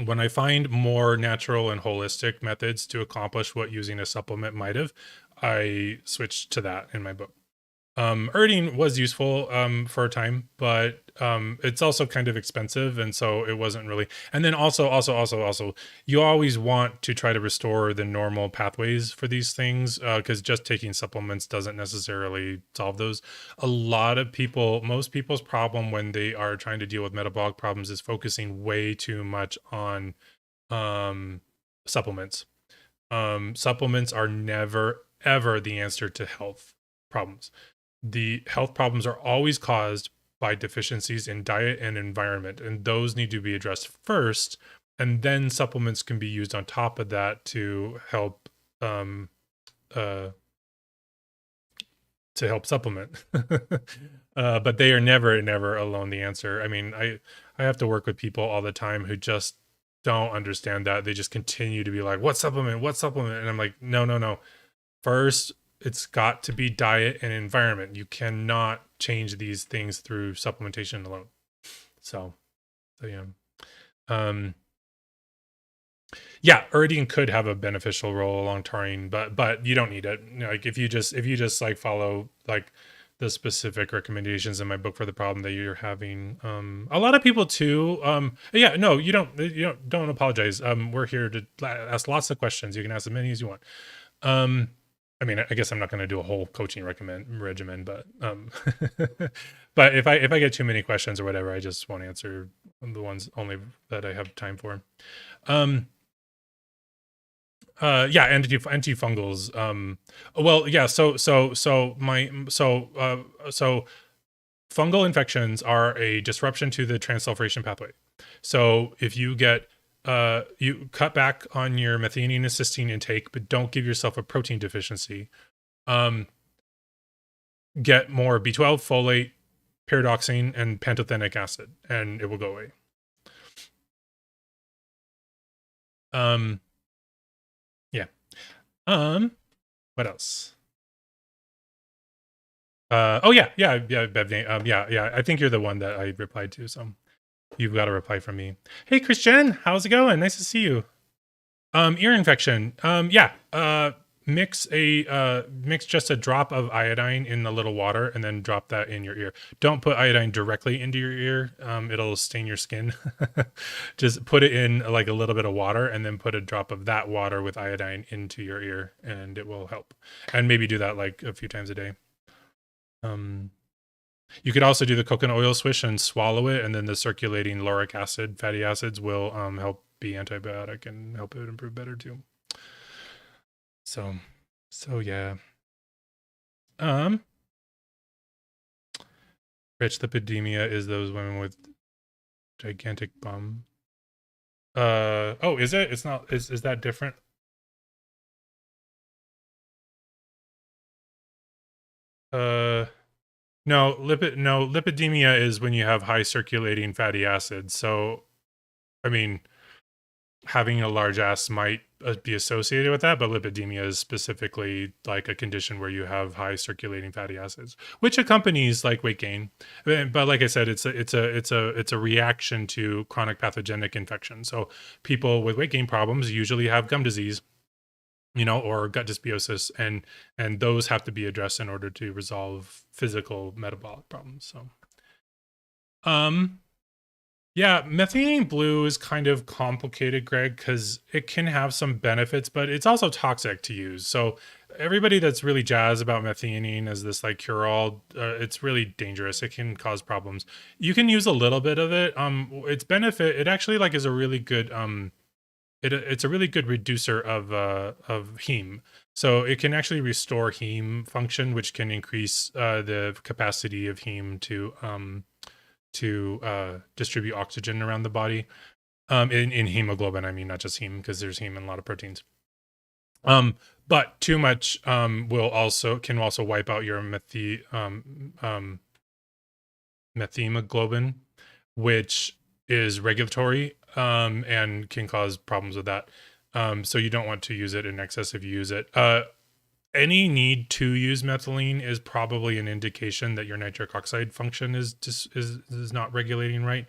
when I find more natural and holistic methods to accomplish what using a supplement might have, I switch to that in my book. Erding was useful for a time, but it's also kind of expensive, and so it wasn't really. And then also, you always want to try to restore the normal pathways for these things, because just taking supplements doesn't necessarily solve those. Most people's problem when they are trying to deal with metabolic problems is focusing way too much on supplements. Supplements are never ever the answer to health problems. The health problems are always caused by deficiencies in diet and environment, and those need to be addressed first, and then supplements can be used on top of that to help supplement. But they are never alone the answer. I mean, I have to work with people all the time who just don't understand that. They just continue to be like, what supplement, and I'm like, no. First, it's got to be diet and environment. You cannot change these things through supplementation alone. So yeah. Yeah, Erdine could have a beneficial role along taurine, but you don't need it. Like if you just like follow like the specific recommendations in my book for the problem that you're having. A lot of people too. Yeah, no, you don't apologize. We're here to ask lots of questions. You can ask as many as you want. I mean, I guess I'm not going to do a whole coaching regimen, but but if I get too many questions or whatever, I just won't answer the ones only that I have time for. Yeah, antifungals. Well, yeah. So fungal infections are a disruption to the transsulfuration pathway. So if you get you cut back on your methionine and cysteine intake, but don't give yourself a protein deficiency. Get more B12, folate, pyridoxine, and pantothenic acid, and it will go away. Yeah. What else? Oh yeah, Bevney. Yeah. I think you're the one that I replied to, so you've got a reply from me. Hey, Christian, how's it going? Nice to see you. Ear infection. Mix just a drop of iodine in a little water and then drop that in your ear. Don't put iodine directly into your ear. It'll stain your skin. Just put it in like a little bit of water and then put a drop of that water with iodine into your ear and it will help. And maybe do that like a few times a day. You could also do the coconut oil swish and swallow it, and then the circulating lauric acid, fatty acids will help be antibiotic and help it improve better too. So yeah. Rich lipidemia is those women with gigantic bum. Oh, is it? It's not. Is that different? No, lipidemia is when you have high circulating fatty acids. So, I mean, having a large ass might be associated with that, but lipidemia is specifically like a condition where you have high circulating fatty acids, which accompanies like weight gain. But like I said, it's a reaction to chronic pathogenic infection. So people with weight gain problems usually have gum disease, or gut dysbiosis, and those have to be addressed in order to resolve physical metabolic problems. So, yeah, methionine blue is kind of complicated, Greg, because it can have some benefits, but it's also toxic to use. So everybody that's really jazzed about methionine as this like cure-all, it's really dangerous. It can cause problems. You can use a little bit of it. Its benefit, it actually like is a really good it's a really good reducer of heme. So it can actually restore heme function, which can increase the capacity of heme to distribute oxygen around the body. In hemoglobin, I mean, not just heme, because there's heme in a lot of proteins. But too much can also wipe out your methemoglobin, which is regulatory and can cause problems with that. So you don't want to use it in excess if you use it. Any need to use methylene is probably an indication that your nitric oxide function is not regulating right.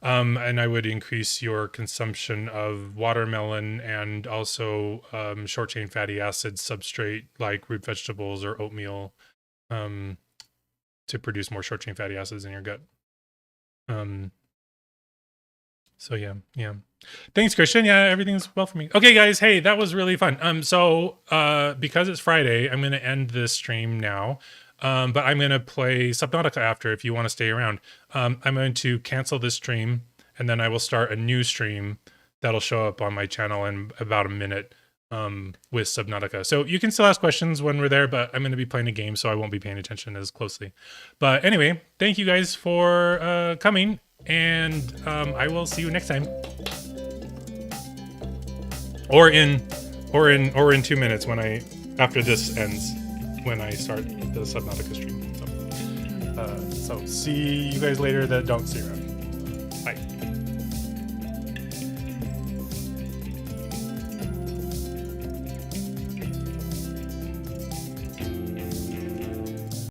And I would increase your consumption of watermelon and also short chain fatty acid substrate like root vegetables or oatmeal to produce more short chain fatty acids in your gut. So yeah. Thanks, Christian. Yeah, everything's well for me. Okay, guys. Hey, that was really fun. So because it's Friday, I'm going to end this stream now. But I'm going to play Subnautica after if you want to stay around. I'm going to cancel this stream and then I will start a new stream that'll show up on my channel in about a minute with Subnautica. So you can still ask questions when we're there, but I'm going to be playing a game, so I won't be paying attention as closely. But anyway, thank you guys for coming. And I will see you next time, or in 2 minutes after this ends, when I start the Subnautica stream. So see you guys later that don't see around. Bye.